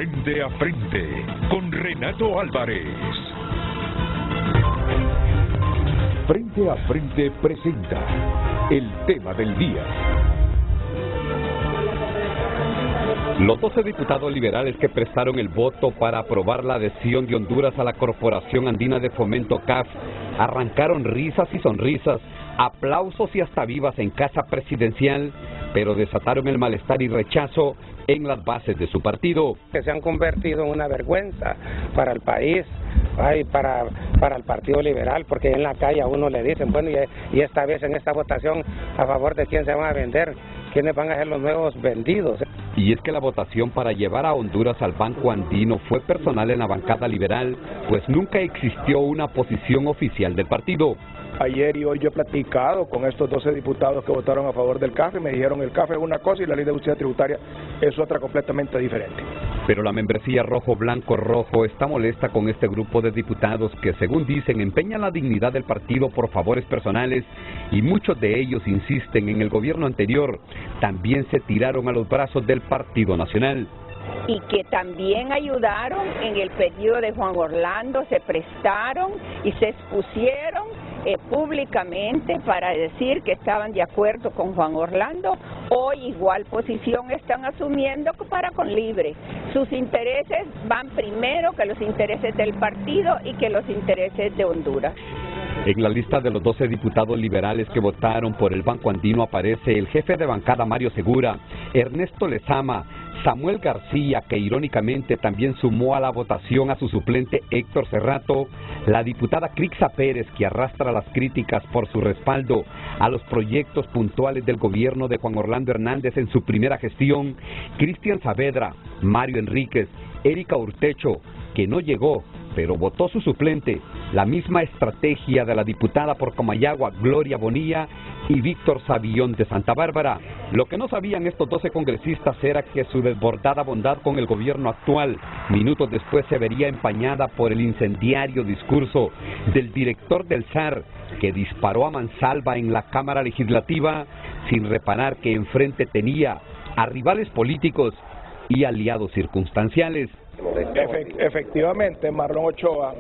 Frente a Frente con Renato Álvarez. Frente a Frente presenta el tema del día. Los 12 diputados liberales que prestaron el voto para aprobar la adhesión de Honduras a la Corporación Andina de Fomento CAF arrancaron risas y sonrisas, aplausos y hasta vivas en casa presidencial, pero desataron el malestar y rechazo en las bases de su partido. Que se han convertido en una vergüenza para el país, para el Partido Liberal, porque en la calle a uno le dicen, bueno, y esta vez en esta votación, ¿a favor de quién se van a vender? ¿Quiénes van a ser los nuevos vendidos? Y es que la votación para llevar a Honduras al Banco Andino fue personal en la bancada liberal, pues nunca existió una posición oficial del partido. Ayer y hoy yo he platicado con estos 12 diputados que votaron a favor del CAF y me dijeron el CAF es una cosa y la ley de justicia tributaria es otra completamente diferente. Pero la membresía Rojo Blanco Rojo está molesta con este grupo de diputados que, según dicen, empeñan la dignidad del partido por favores personales, y muchos de ellos insisten en el gobierno anterior también se tiraron a los brazos del Partido Nacional. Y que también ayudaron en el periodo de Juan Orlando, se prestaron y se expusieron públicamente para decir que estaban de acuerdo con Juan Orlando. Hoy igual posición están asumiendo para con Libre. Sus intereses van primero que los intereses del partido y que los intereses de Honduras. En la lista de los 12 diputados liberales que votaron por el Banco Andino aparece el jefe de bancada Mario Segura, Ernesto Lezama, Samuel García, que irónicamente también sumó a la votación a su suplente Héctor Cerrato, la diputada Crixa Pérez, que arrastra las críticas por su respaldo a los proyectos puntuales del gobierno de Juan Orlando Hernández en su primera gestión, Cristian Saavedra, Mario Enríquez, Erika Urtecho, que no llegó, pero votó su suplente, la misma estrategia de la diputada por Comayagua, Gloria Bonilla, y Víctor Savillón de Santa Bárbara. Lo que no sabían estos 12 congresistas era que su desbordada bondad con el gobierno actual, minutos después se vería empañada por el incendiario discurso del director del SAR, que disparó a mansalva en la Cámara Legislativa sin reparar que enfrente tenía a rivales políticos y aliados circunstanciales. Efectivamente, Marlon Ochoa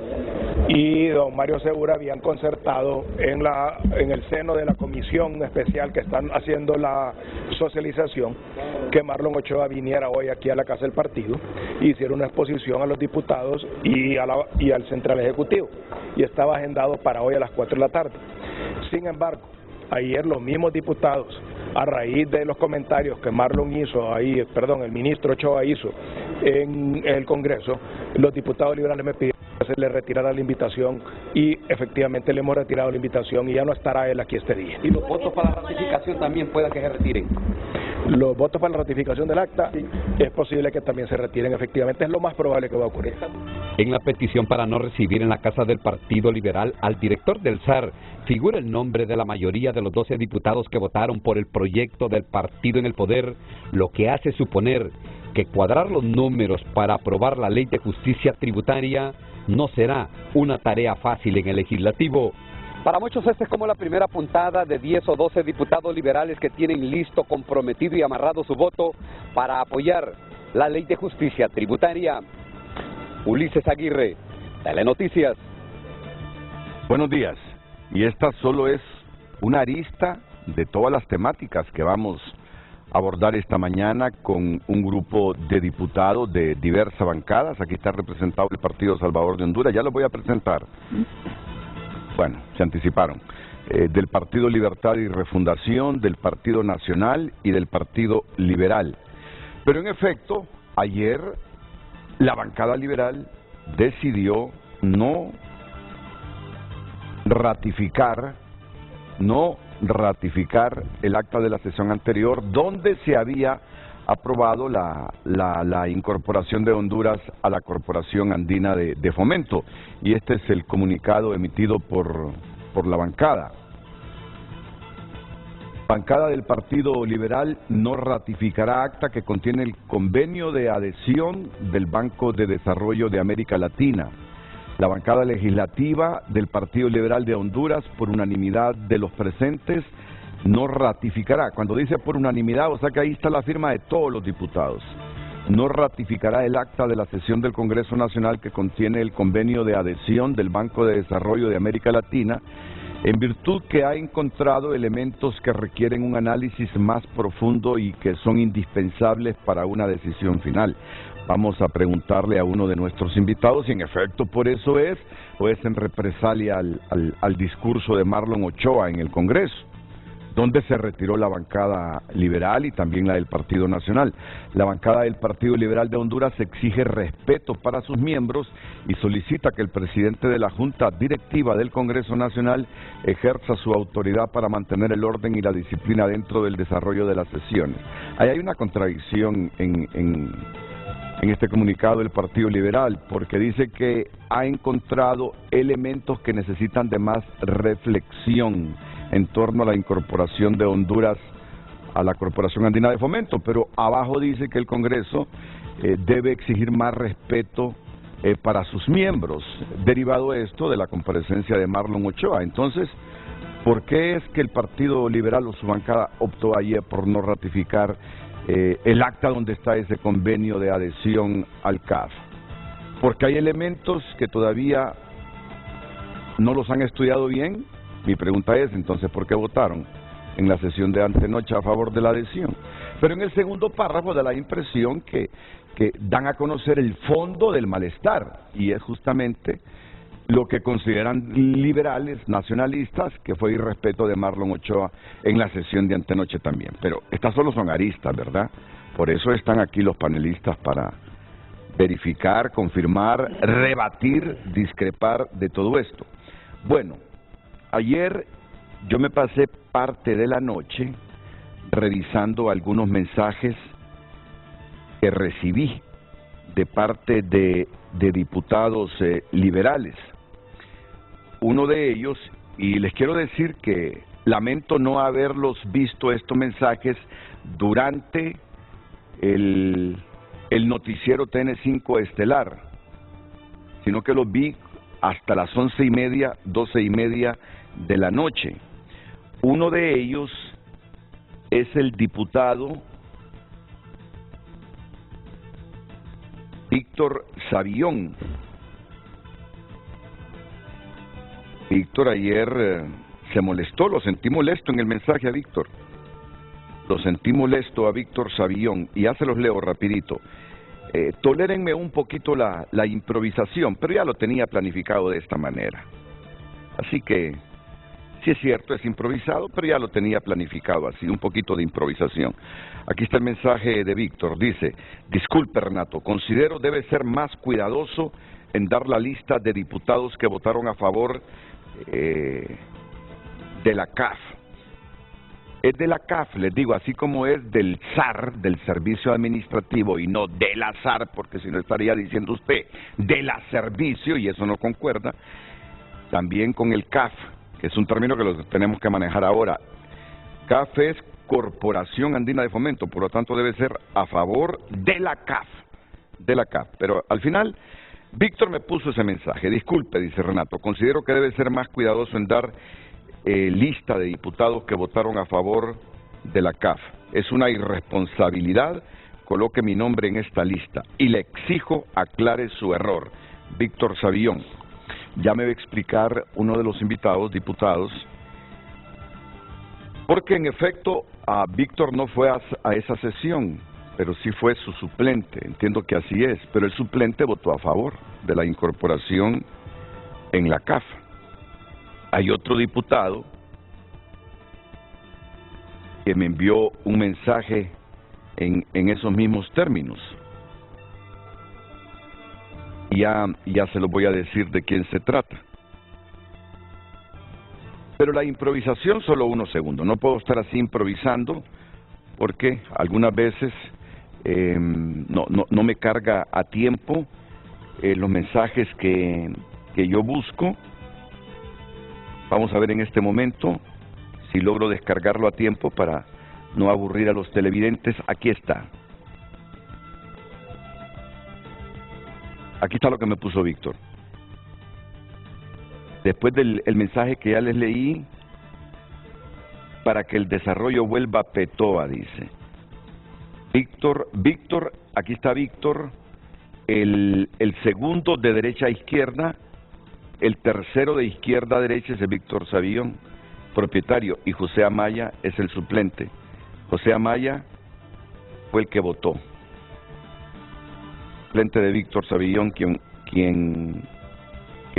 y don Mario Segura habían concertado en el seno de la comisión especial que están haciendo la socialización, que Marlon Ochoa viniera hoy aquí a la casa del partido e hiciera una exposición a los diputados y al central ejecutivo, y estaba agendado para hoy a las 4 de la tarde. Sin embargo, ayer los mismos diputados, a raíz de los comentarios que el ministro Ochoa hizo en el Congreso, los diputados liberales me pidieron que se le retirara la invitación y efectivamente le hemos retirado la invitación y ya no estará él aquí este día. ¿Y los votos para la ratificación también puedan que se retiren? Los votos para la ratificación del acta, sí, es posible que también se retiren, efectivamente es lo más probable que va a ocurrir. En la petición para no recibir en la casa del Partido Liberal al director del SAR figura el nombre de la mayoría de los 12 diputados que votaron por el proyecto del partido en el poder, lo que hace suponer que cuadrar los números para aprobar la ley de justicia tributaria no será una tarea fácil en el legislativo. Para muchos esta es como la primera puntada de 10 o 12 diputados liberales que tienen listo, comprometido y amarrado su voto para apoyar la ley de justicia tributaria. Ulises Aguirre, Telenoticias. Buenos días. Y esta solo es una arista de todas las temáticas que vamos a abordar esta mañana con un grupo de diputados de diversas bancadas. Aquí está representado el Partido Salvador de Honduras, ya los voy a presentar. Bueno, se anticiparon. Del Partido Libertad y Refundación, del Partido Nacional y del Partido Liberal. Pero en efecto, ayer la bancada liberal decidió no ratificar el acta de la sesión anterior donde se había aprobado la incorporación de Honduras a la Corporación Andina de Fomento, y este es el comunicado emitido por la bancada. Bancada del Partido Liberal no ratificará acta que contiene el convenio de adhesión del Banco de Desarrollo de América Latina. La bancada legislativa del Partido Liberal de Honduras, por unanimidad de los presentes, no ratificará. Cuando dice por unanimidad, o sea que ahí está la firma de todos los diputados. no ratificará el acta de la sesión del Congreso Nacional que contiene el convenio de adhesión del Banco de Desarrollo de América Latina, en virtud que ha encontrado elementos que requieren un análisis más profundo y que son indispensables para una decisión final. Vamos a preguntarle a uno de nuestros invitados si en efecto por eso es, o es en represalia al discurso de Marlon Ochoa en el Congreso, donde se retiró la bancada liberal y también la del Partido Nacional. La bancada del Partido Liberal de Honduras exige respeto para sus miembros y solicita que el presidente de la Junta Directiva del Congreso Nacional ejerza su autoridad para mantener el orden y la disciplina dentro del desarrollo de las sesiones. Ahí hay una contradicción en este comunicado del Partido Liberal, porque dice que ha encontrado elementos que necesitan de más reflexión en torno a la incorporación de Honduras a la Corporación Andina de Fomento, pero abajo dice que el Congreso debe exigir más respeto para sus miembros, derivado esto de la comparecencia de Marlon Ochoa. Entonces, ¿por qué es que el Partido Liberal o su bancada optó ayer por no ratificar el acta donde está ese convenio de adhesión al CAF? Porque hay elementos que todavía no los han estudiado bien. Mi pregunta es, entonces, ¿por qué votaron en la sesión de antenoche a favor de la adhesión? Pero en el segundo párrafo da la impresión que dan a conocer el fondo del malestar, y es justamente lo que consideran liberales, nacionalistas, que fue irrespeto de Marlon Ochoa en la sesión de antenoche también. Pero estas solo son aristas, ¿verdad? Por eso están aquí los panelistas para verificar, confirmar, rebatir, discrepar de todo esto. Bueno, ayer yo me pasé parte de la noche revisando algunos mensajes que recibí de parte de diputados liberales. Uno de ellos, y les quiero decir que lamento no haberlos visto estos mensajes durante el noticiero TN5 Estelar, sino que los vi hasta las 11:30, 12:30 de la noche. Uno de ellos es el diputado Víctor Savillón. Víctor ayer se molestó, lo sentí molesto en el mensaje a Víctor. Lo sentí molesto a Víctor Savillón, y ya se los leo rapidito. Tolérenme un poquito la improvisación, pero ya lo tenía planificado de esta manera. Así que, sí es cierto, es improvisado, pero ya lo tenía planificado así, un poquito de improvisación. Aquí está el mensaje de Víctor, dice: disculpe Renato, considero debe ser más cuidadoso en dar la lista de diputados que votaron a favor de la CAF. Es de la CAF, les digo, así como es del SAR, del Servicio Administrativo, y no de la SAR, porque si no estaría diciendo usted de la Servicio, y eso no concuerda. También con el CAF, que es un término que lo tenemos que manejar ahora. CAF es Corporación Andina de Fomento, por lo tanto debe ser a favor de la CAF, pero al final Víctor me puso ese mensaje: disculpe, dice Renato, considero que debe ser más cuidadoso en dar lista de diputados que votaron a favor de la CAF. Es una irresponsabilidad, coloque mi nombre en esta lista y le exijo aclare su error. Víctor Savillón. Ya me va a explicar uno de los invitados, diputados, porque en efecto a Víctor no fue a esa sesión, pero sí fue su suplente. Entiendo que así es, pero el suplente votó a favor de la incorporación en la CAF. Hay otro diputado que me envió un mensaje en esos mismos términos. Ya se lo voy a decir de quién se trata. Pero la improvisación, solo unos segundos. No puedo estar así improvisando porque algunas veces no me carga a tiempo los mensajes que yo busco. Vamos a ver en este momento si logro descargarlo a tiempo para no aburrir a los televidentes. Aquí está. Aquí está lo que me puso Víctor. Después del mensaje que ya les leí, para que el desarrollo vuelva a Petoa, dice. Víctor, aquí está Víctor, el segundo de derecha a izquierda, el tercero de izquierda a derecha es Víctor Savillón, propietario, y José Amaya es el suplente. José Amaya fue el que votó, suplente de Víctor Savillón, que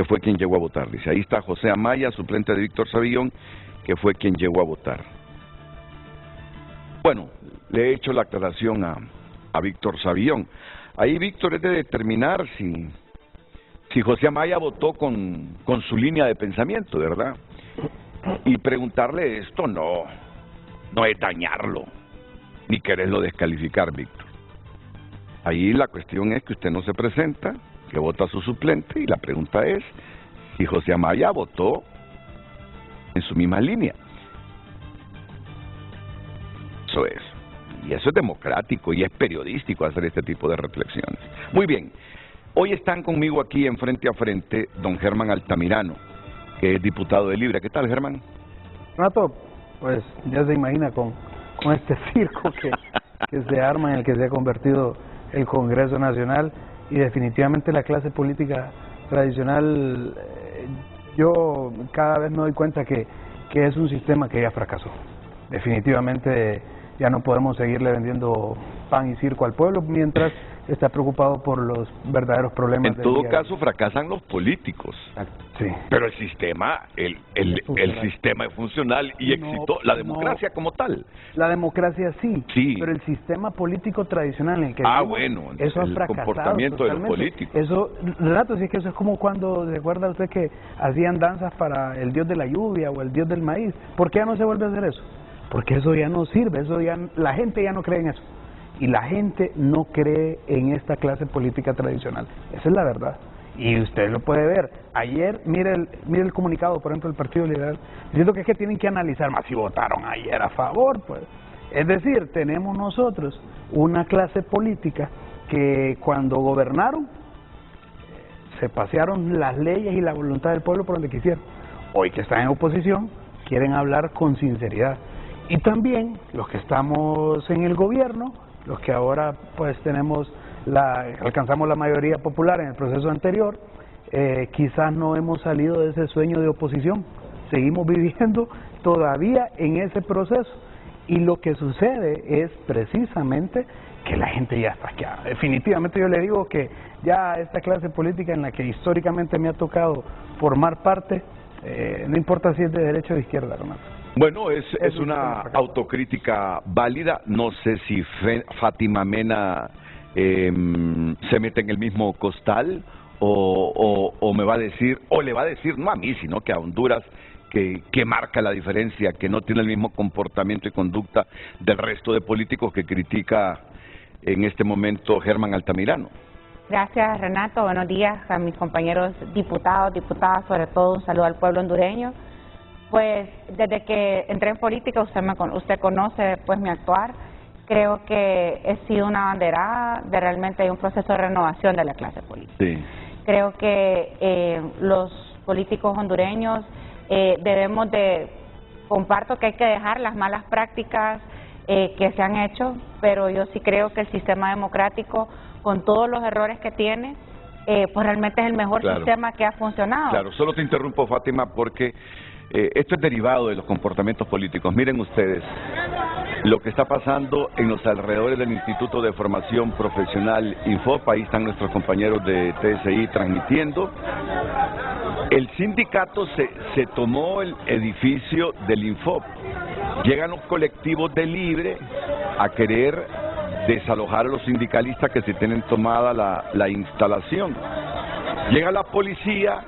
fue quien llegó a votar. Dice, ahí está José Amaya, suplente de Víctor Savillón, que fue quien llegó a votar. Bueno, le he hecho la aclaración a Víctor Savillón. Ahí Víctor es de determinar si José Amaya votó con su línea de pensamiento, ¿verdad? Y preguntarle esto no es dañarlo, ni quererlo descalificar, Víctor. Ahí la cuestión es que usted no se presenta, que vota a su suplente, y la pregunta es si José Amaya votó en su misma línea. Eso es. Y eso es democrático y es periodístico hacer este tipo de reflexiones. Muy bien. Hoy están conmigo aquí en Frente a Frente don Germán Altamirano, que es diputado de Libre. ¿Qué tal, Germán? Renato, pues ya se imagina con este circo que se arma en el que se ha convertido el Congreso Nacional, y definitivamente la clase política tradicional, yo cada vez me doy cuenta que es un sistema que ya fracasó. Definitivamente ya no podemos seguirle vendiendo pan y circo al pueblo mientras está preocupado por los verdaderos problemas. En todo caso, fracasan los políticos. Sí. Pero el sistema, el sistema es funcional y exitoso. La democracia como tal. La democracia sí, pero el sistema político tradicional en el que bueno, eso ha el fracasado comportamiento totalmente. De los políticos. Eso, Renato, si es que eso es como cuando, ¿se acuerda usted que hacían danzas para el dios de la lluvia o el dios del maíz? ¿Por qué ya no se vuelve a hacer eso? Porque eso ya no sirve, la gente ya no cree en eso. Y la gente no cree en esta clase política tradicional. Esa es la verdad. Y usted lo puede ver. Ayer, mire el comunicado, por ejemplo, del Partido Liberal, diciendo que es que tienen que analizar más si votaron ayer a favor, pues. Es decir, tenemos nosotros una clase política que cuando gobernaron se pasearon las leyes y la voluntad del pueblo por donde quisieron. Hoy que están en oposición, quieren hablar con sinceridad. Y también los que estamos en el gobierno, los que ahora pues alcanzamos la mayoría popular en el proceso anterior, quizás no hemos salido de ese sueño de oposición, seguimos viviendo todavía en ese proceso, y lo que sucede es precisamente que la gente ya está asqueada. Definitivamente yo le digo que ya esta clase política en la que históricamente me ha tocado formar parte, no importa si es de derecha o de izquierda, Renato. Bueno, es una autocrítica válida. No sé si Fátima Mena se mete en el mismo costal o me va a decir, o le va a decir, no a mí, sino que a Honduras, que marca la diferencia, que no tiene el mismo comportamiento y conducta del resto de políticos que critica en este momento Germán Altamirano. Gracias, Renato. Buenos días a mis compañeros diputados, diputadas, sobre todo un saludo al pueblo hondureño. Pues desde que entré en política, usted conoce pues mi actuar. Creo que he sido una banderada de realmente un proceso de renovación de la clase política. Sí. Creo que los políticos hondureños comparto que hay que dejar las malas prácticas que se han hecho, pero yo sí creo que el sistema democrático, con todos los errores que tiene, pues realmente es el mejor sistema que ha funcionado. Claro, solo te interrumpo, Fátima, porque esto es derivado de los comportamientos políticos. Miren ustedes lo que está pasando en los alrededores del Instituto de Formación Profesional Infop. Ahí están nuestros compañeros de TSI transmitiendo. El sindicato se tomó el edificio del Infop. Llegan los colectivos de Libre a querer desalojar a los sindicalistas que se tienen tomada la instalación. Llega la policía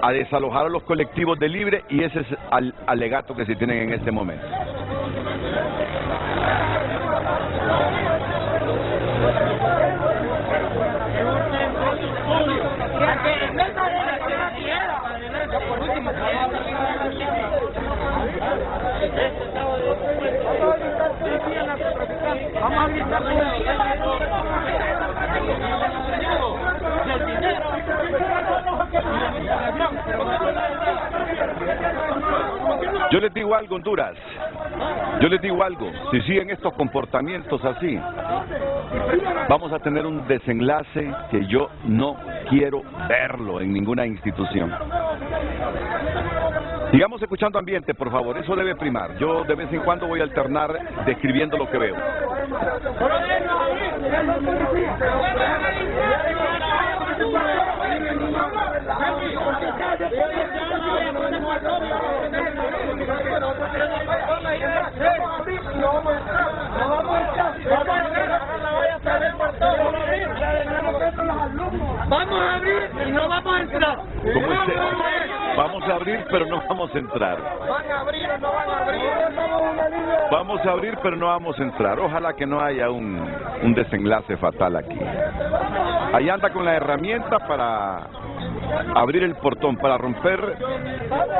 a desalojar a los colectivos de Libre y ese es el alegato que se tienen en este momento. Yo les digo algo, Honduras, yo les digo algo, si siguen estos comportamientos así, vamos a tener un desenlace que yo no quiero verlo en ninguna institución. Sigamos escuchando ambiente, por favor, eso debe primar. Yo de vez en cuando voy a alternar describiendo lo que veo. Vamos a abrir y no vamos a entrar. ¿Cómo es eso? Vamos a abrir, pero no vamos a entrar. ¿Van a abrir o no van a abrir? Vamos a abrir, pero no vamos a entrar. Ojalá que no haya un desenlace fatal aquí. Ahí anda con la herramienta para abrir el portón, para romper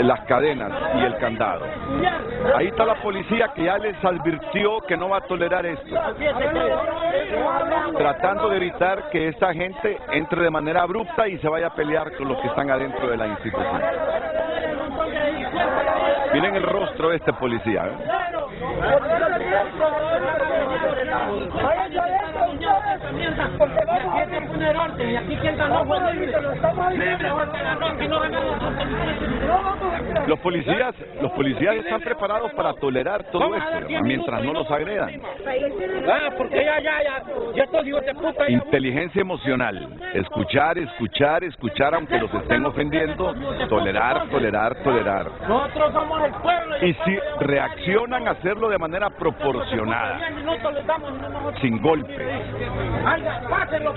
las cadenas y el candado. Ahí está la policía que ya les advirtió que no va a tolerar esto, tratando de evitar que esta gente entre de manera abrupta y se vaya a pelear con los que están adentro de la institución. Miren el rostro de este policía, Los policías están preparados para tolerar todo esto, mientras no los agredan. Porque ya estos hijos de puta. Inteligencia emocional, escuchar, aunque los estén ofendiendo, tolerar. Nosotros somos el pueblo. Y si reaccionan, hacerlo de manera proporcionada, sin golpes,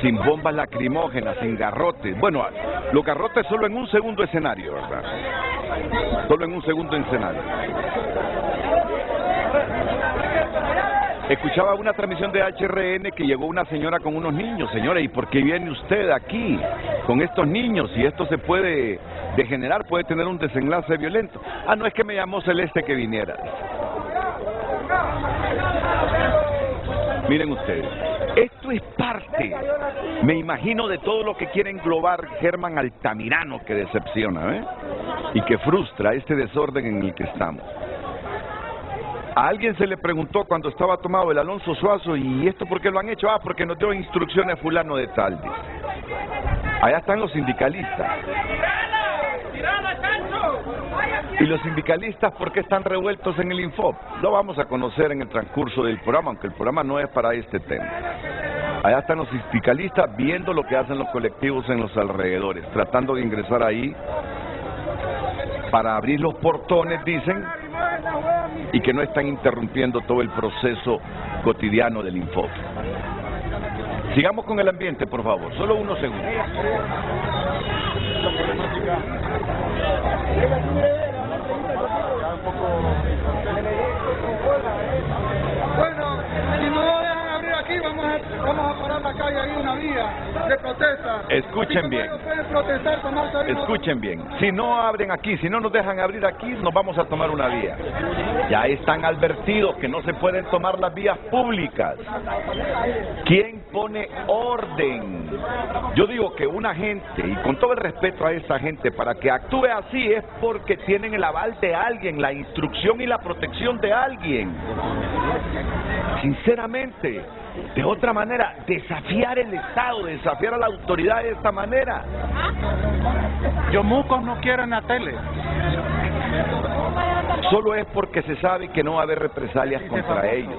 sin bombas lacrimógenas, sin garrotes. Bueno, los garrotes solo en un segundo escenario, ¿verdad? Solo en un segundo escenario. Escuchaba una transmisión de HRN que llegó una señora con unos niños. Señora, ¿y por qué viene usted aquí con estos niños? Y esto se puede degenerar, puede tener un desenlace violento. Ah, no, es que me llamó Celeste que viniera. Miren ustedes, esto es parte, me imagino, de todo lo que quiere englobar Germán Altamirano, que decepciona, y que frustra este desorden en el que estamos. A alguien se le preguntó cuando estaba tomado el Alonso Suazo, ¿y esto por qué lo han hecho? Ah, porque nos dio instrucciones fulano de tal, dice. Allá están los sindicalistas. ¿Y los sindicalistas por qué están revueltos en el Infop? Lo vamos a conocer en el transcurso del programa, aunque el programa no es para este tema. Allá están los sindicalistas viendo lo que hacen los colectivos en los alrededores, tratando de ingresar ahí para abrir los portones, dicen, y que no están interrumpiendo todo el proceso cotidiano del Infop. Sigamos con el ambiente, por favor, solo unos segundos. Bueno, si no lo dejan abrir aquí, vamos a parar la calle ahí, una vía de protesta. Escuchen bien. Escuchen bien. Si no abren aquí, si no nos dejan abrir aquí, nos vamos a tomar una vía. Ya están advertidos que no se pueden tomar las vías públicas. ¿Quién pone orden? Yo digo que una gente, y con todo el respeto a esa gente, para que actúe así es porque tienen el aval de alguien, la instrucción y la protección de alguien. Sinceramente, de otra manera, desafiar el Estado, desafiar a la autoridad de esta manera. Yomucos no quieren la tele. Solo es porque se sabe que no va a haber represalias contra ellos.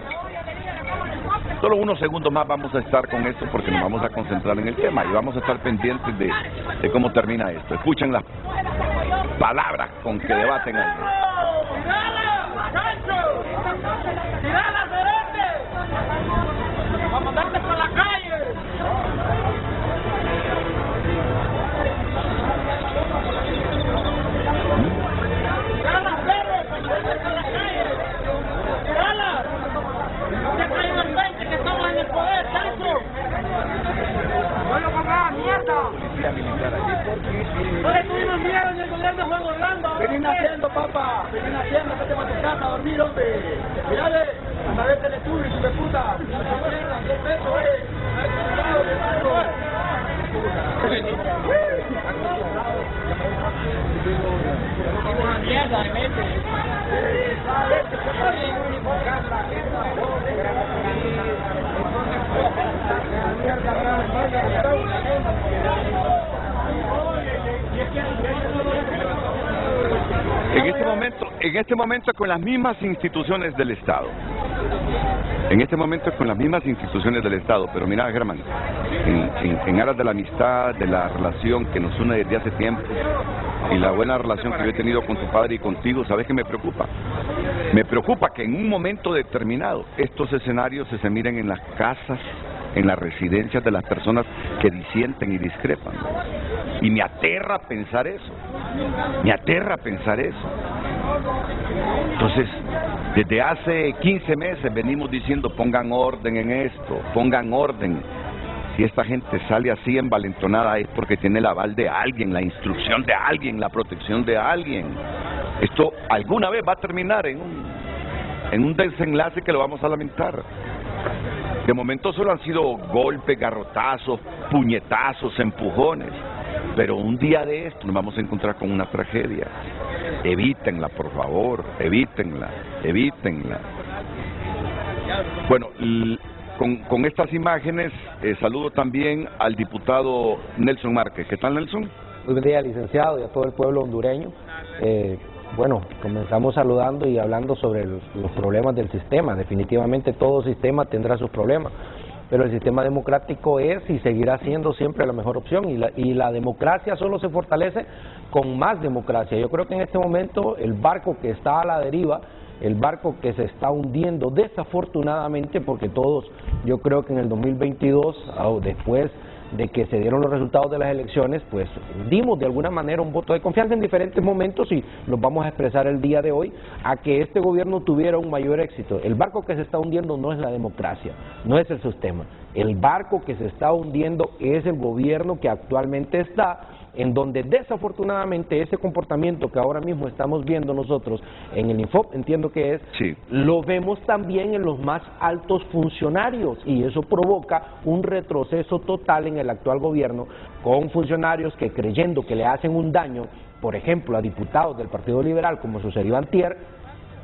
Solo unos segundos más vamos a estar con esto porque nos vamos a concentrar en el tema y vamos a estar pendientes de cómo termina esto. Escuchen las palabras con que debaten ahí. ¡Tirala, Celeste! ¡Vamos a darte por la calle! ¡Tirala, Celeste! ¡Por la calle! ¡Tirala! ¡No te caigan el 20 que estamos en el poder, Sancho! ¡No lo pongas mierda! No le tuvimos miedo en el gobierno de Juan Orlando. Venís naciendo, papá. Venís naciendo, vete para tu casa a dormir, hombre. Mirale, a ver Teletubby, hijo de puta. ¿Qué es eso, mierda, mete. En este momento con las mismas instituciones del Estado. En este momento con las mismas instituciones del Estado. Pero mira, Germán, en aras de la amistad, de la relación que nos une desde hace tiempo y la buena relación que yo he tenido con tu padre y contigo, ¿sabes qué me preocupa? Me preocupa que en un momento determinado estos escenarios se miren en las casas, en las residencias de las personas que disienten y discrepan. Y me aterra pensar eso. Me aterra pensar eso. Entonces, desde hace 15 meses venimos diciendo pongan orden en esto, pongan orden. Si esta gente sale así envalentonada es porque tiene el aval de alguien, la instrucción de alguien, la protección de alguien. Esto alguna vez va a terminar en un desenlace que lo vamos a lamentar. De momento solo han sido golpes, garrotazos, puñetazos, empujones. Pero un día de esto nos vamos a encontrar con una tragedia. Evítenla, por favor, evítenla. Bueno, con estas imágenes saludo también al diputado Nelson Márquez. ¿Qué tal, Nelson? Muy buen día, licenciado, y a todo el pueblo hondureño. Bueno, comenzamos saludando y hablando sobre los problemas del sistema. Definitivamente todo sistema tendrá sus problemas, pero el sistema democrático es y seguirá siendo siempre la mejor opción, y la democracia solo se fortalece con más democracia. Yo creo que en este momento el barco que está a la deriva, el barco que se está hundiendo desafortunadamente, porque todos, yo creo que en el 2022, después de que se dieron los resultados de las elecciones, pues dimos de alguna manera un voto de confianza en diferentes momentos, y los vamos a expresar el día de hoy, a que este gobierno tuviera un mayor éxito. El barco que se está hundiendo no es la democracia, no es el sistema. El barco que se está hundiendo es el gobierno que actualmente está, en donde desafortunadamente ese comportamiento que ahora mismo estamos viendo nosotros en el Infop, entiendo que es, sí, lo vemos también en los más altos funcionarios, y eso provoca un retroceso total en el actual gobierno, con funcionarios que, creyendo que le hacen un daño, por ejemplo a diputados del Partido Liberal, como sucedió antier,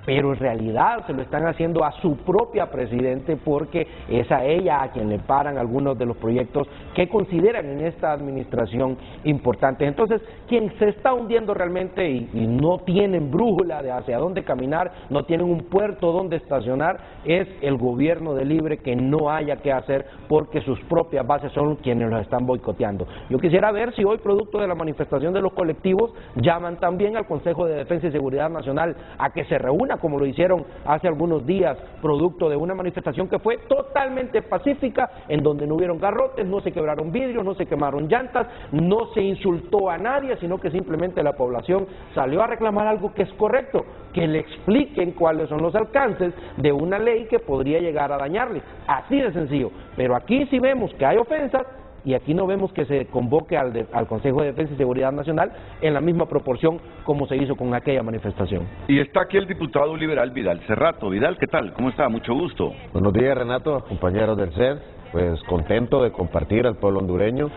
pero en realidad se lo están haciendo a su propia presidente, porque es a ella a quien le paran algunos de los proyectos que consideran en esta administración importantes. Entonces, quien se está hundiendo realmente y no tienen brújula de hacia dónde caminar, no tienen un puerto donde estacionar, es el gobierno de Libre, que no haya qué hacer porque sus propias bases son quienes los están boicoteando. Yo quisiera ver si hoy, producto de la manifestación de los colectivos, llaman también al Consejo de Defensa y Seguridad Nacional a que se reúna, como lo hicieron hace algunos días, producto de una manifestación que fue totalmente pacífica, en donde no hubieron garrotes, no se quebraron vidrios, no se quemaron llantas, no se insultó a nadie, sino que simplemente la población salió a reclamar algo que es correcto, que le expliquen cuáles son los alcances de una ley que podría llegar a dañarle, así de sencillo. Pero aquí sí vemos que hay ofensas, y aquí no vemos que se convoque al Consejo de Defensa y Seguridad Nacional en la misma proporción como se hizo con aquella manifestación. Y está aquí el diputado liberal Vidal Cerrato. Vidal, ¿qué tal? ¿Cómo está? Mucho gusto. Buenos días, Renato, compañeros del CED. Pues contento de compartir al pueblo hondureño,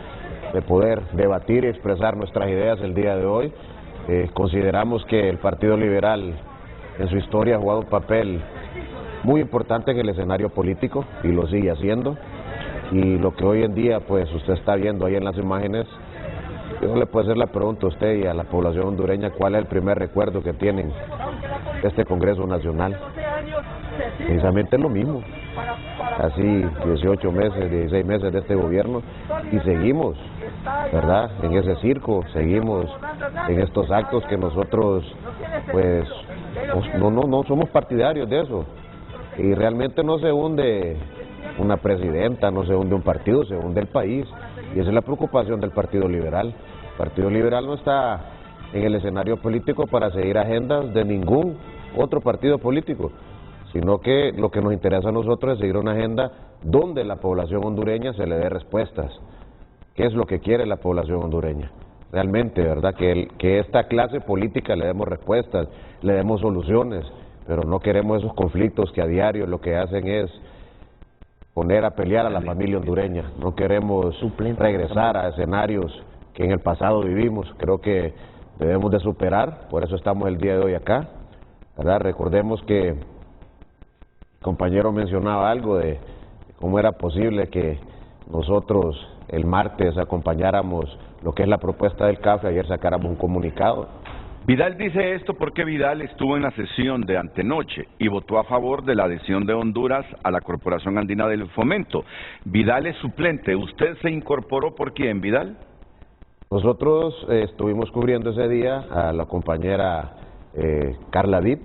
de poder debatir y expresar nuestras ideas el día de hoy. Consideramos que el Partido Liberal en su historia ha jugado un papel muy importante en el escenario político y lo sigue haciendo. Y lo que hoy en día, pues usted está viendo ahí en las imágenes, yo le puedo hacer la pregunta a usted y a la población hondureña, ¿cuál es el primer recuerdo que tienen de este Congreso Nacional? Precisamente lo mismo, así 18 meses, 16 meses de este gobierno, y seguimos, ¿verdad?, en ese circo, seguimos en estos actos que nosotros, pues, no somos partidarios de eso, y realmente no se hunde una presidenta, no se hunde un partido, se hunde el país, y esa es la preocupación del Partido Liberal. El Partido Liberal no está en el escenario político para seguir agendas de ningún otro partido político, sino que lo que nos interesa a nosotros es seguir una agenda donde la población hondureña se le dé respuestas. ¿Qué es lo que quiere la población hondureña? Realmente, ¿verdad? Que esta clase política le demos respuestas, le demos soluciones, pero no queremos esos conflictos que a diario lo que hacen es poner a pelear a la familia hondureña. No queremos regresar a escenarios que en el pasado vivimos. Creo que debemos de superar, por eso estamos el día de hoy acá, ¿verdad? Recordemos que el compañero mencionaba algo de cómo era posible que nosotros el martes acompañáramos lo que es la propuesta del CAF, ayer sacáramos un comunicado. Vidal dice esto porque Vidal estuvo en la sesión de antenoche y votó a favor de la adhesión de Honduras a la Corporación Andina del Fomento. Vidal es suplente. ¿Usted se incorporó por quién, Vidal? Nosotros estuvimos cubriendo ese día a la compañera Carla Dip.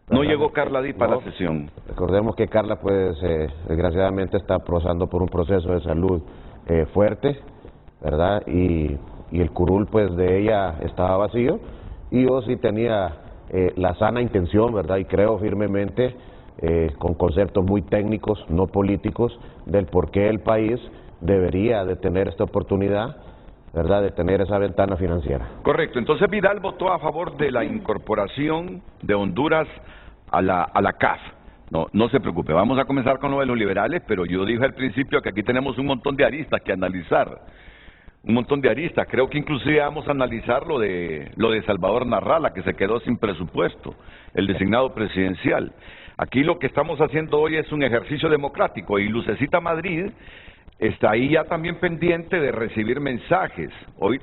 No llegó Carla Dip a la sesión. Recordemos que Carla, pues, desgraciadamente está pasando por un proceso de salud fuerte, ¿verdad? Y el curul, pues, de ella estaba vacío. Y yo sí tenía la sana intención, ¿verdad? Y creo firmemente, con conceptos muy técnicos, no políticos, del por qué el país debería de tener esta oportunidad, ¿verdad?, de tener esa ventana financiera. Correcto. Entonces Vidal votó a favor de la incorporación de Honduras a la CAF. No se preocupe, vamos a comenzar con lo de los liberales, pero yo dije al principio que aquí tenemos un montón de aristas que analizar. Un montón de aristas. Creo que inclusive vamos a analizar lo de Salvador Narrala, que se quedó sin presupuesto, el designado presidencial. Aquí lo que estamos haciendo hoy es un ejercicio democrático y Lucecita Madrid está ahí ya también pendiente de recibir mensajes. Hoy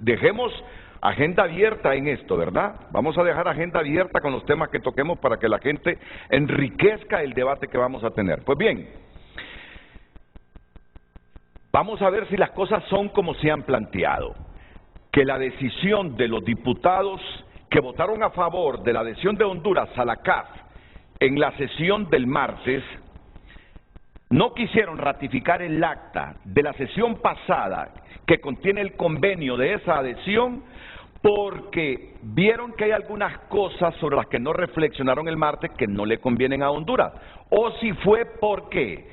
dejemos agenda abierta en esto, ¿verdad? Vamos a dejar agenda abierta con los temas que toquemos para que la gente enriquezca el debate que vamos a tener. Pues bien, vamos a ver si las cosas son como se han planteado. Que la decisión de los diputados que votaron a favor de la adhesión de Honduras a la CAF en la sesión del martes no quisieron ratificar el acta de la sesión pasada que contiene el convenio de esa adhesión porque vieron que hay algunas cosas sobre las que no reflexionaron el martes que no le convienen a Honduras. O si fue porque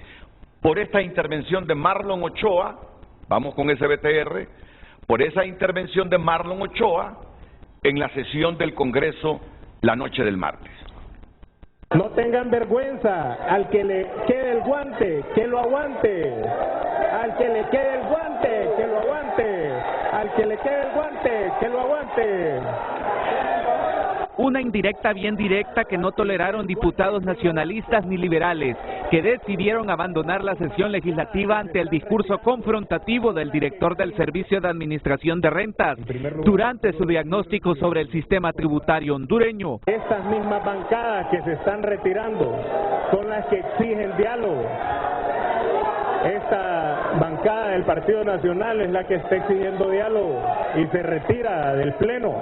por esta intervención de Marlon Ochoa, vamos con ese BTR, por esa intervención de Marlon Ochoa en la sesión del Congreso la noche del martes. No tengan vergüenza, al que le quede el guante, que lo aguante. Al que le quede el guante, que lo aguante. Al que le quede el guante, que lo aguante. Una indirecta bien directa que no toleraron diputados nacionalistas ni liberales, que decidieron abandonar la sesión legislativa ante el discurso confrontativo del director del Servicio de Administración de Rentas durante su diagnóstico sobre el sistema tributario hondureño. Estas mismas bancadas que se están retirando son las que exigen diálogo. Esta bancada del Partido Nacional es la que está exigiendo diálogo y se retira del Pleno.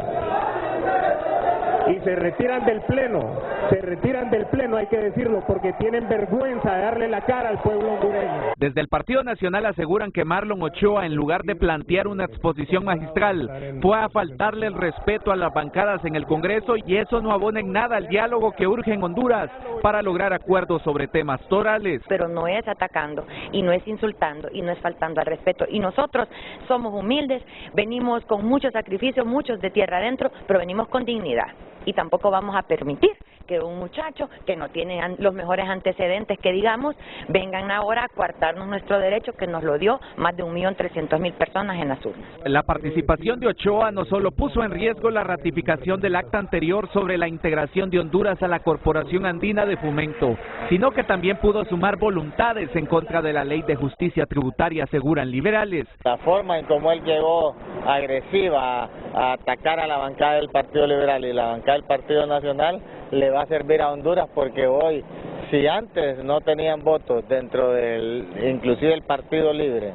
Y se retiran del Pleno, hay que decirlo, porque tienen vergüenza de darle la cara al pueblo hondureño. Desde el Partido Nacional aseguran que Marlon Ochoa, en lugar de plantear una exposición magistral, fue a faltarle el respeto a las bancadas en el Congreso y eso no abona en nada al diálogo que urge en Honduras para lograr acuerdos sobre temas torales. Pero no es atacando y no es insultando y no es faltando al respeto. Y nosotros somos humildes, venimos con mucho sacrificio, muchos de tierra adentro, pero venimos con dignidad. Y tampoco vamos a permitir que un muchacho que no tiene los mejores antecedentes, que digamos, vengan ahora a coartarnos nuestro derecho que nos lo dio más de 1.300.000 personas en las urnas. La participación de Ochoa no solo puso en riesgo la ratificación del acta anterior sobre la integración de Honduras a la Corporación Andina de Fomento, sino que también pudo sumar voluntades en contra de la ley de justicia tributaria, aseguran liberales. La forma en cómo él llegó agresiva a atacar a la bancada del Partido Liberal y la bancada del Partido Nacional le va a servir a Honduras, porque hoy, si antes no tenían votos dentro del, inclusive el Partido Libre,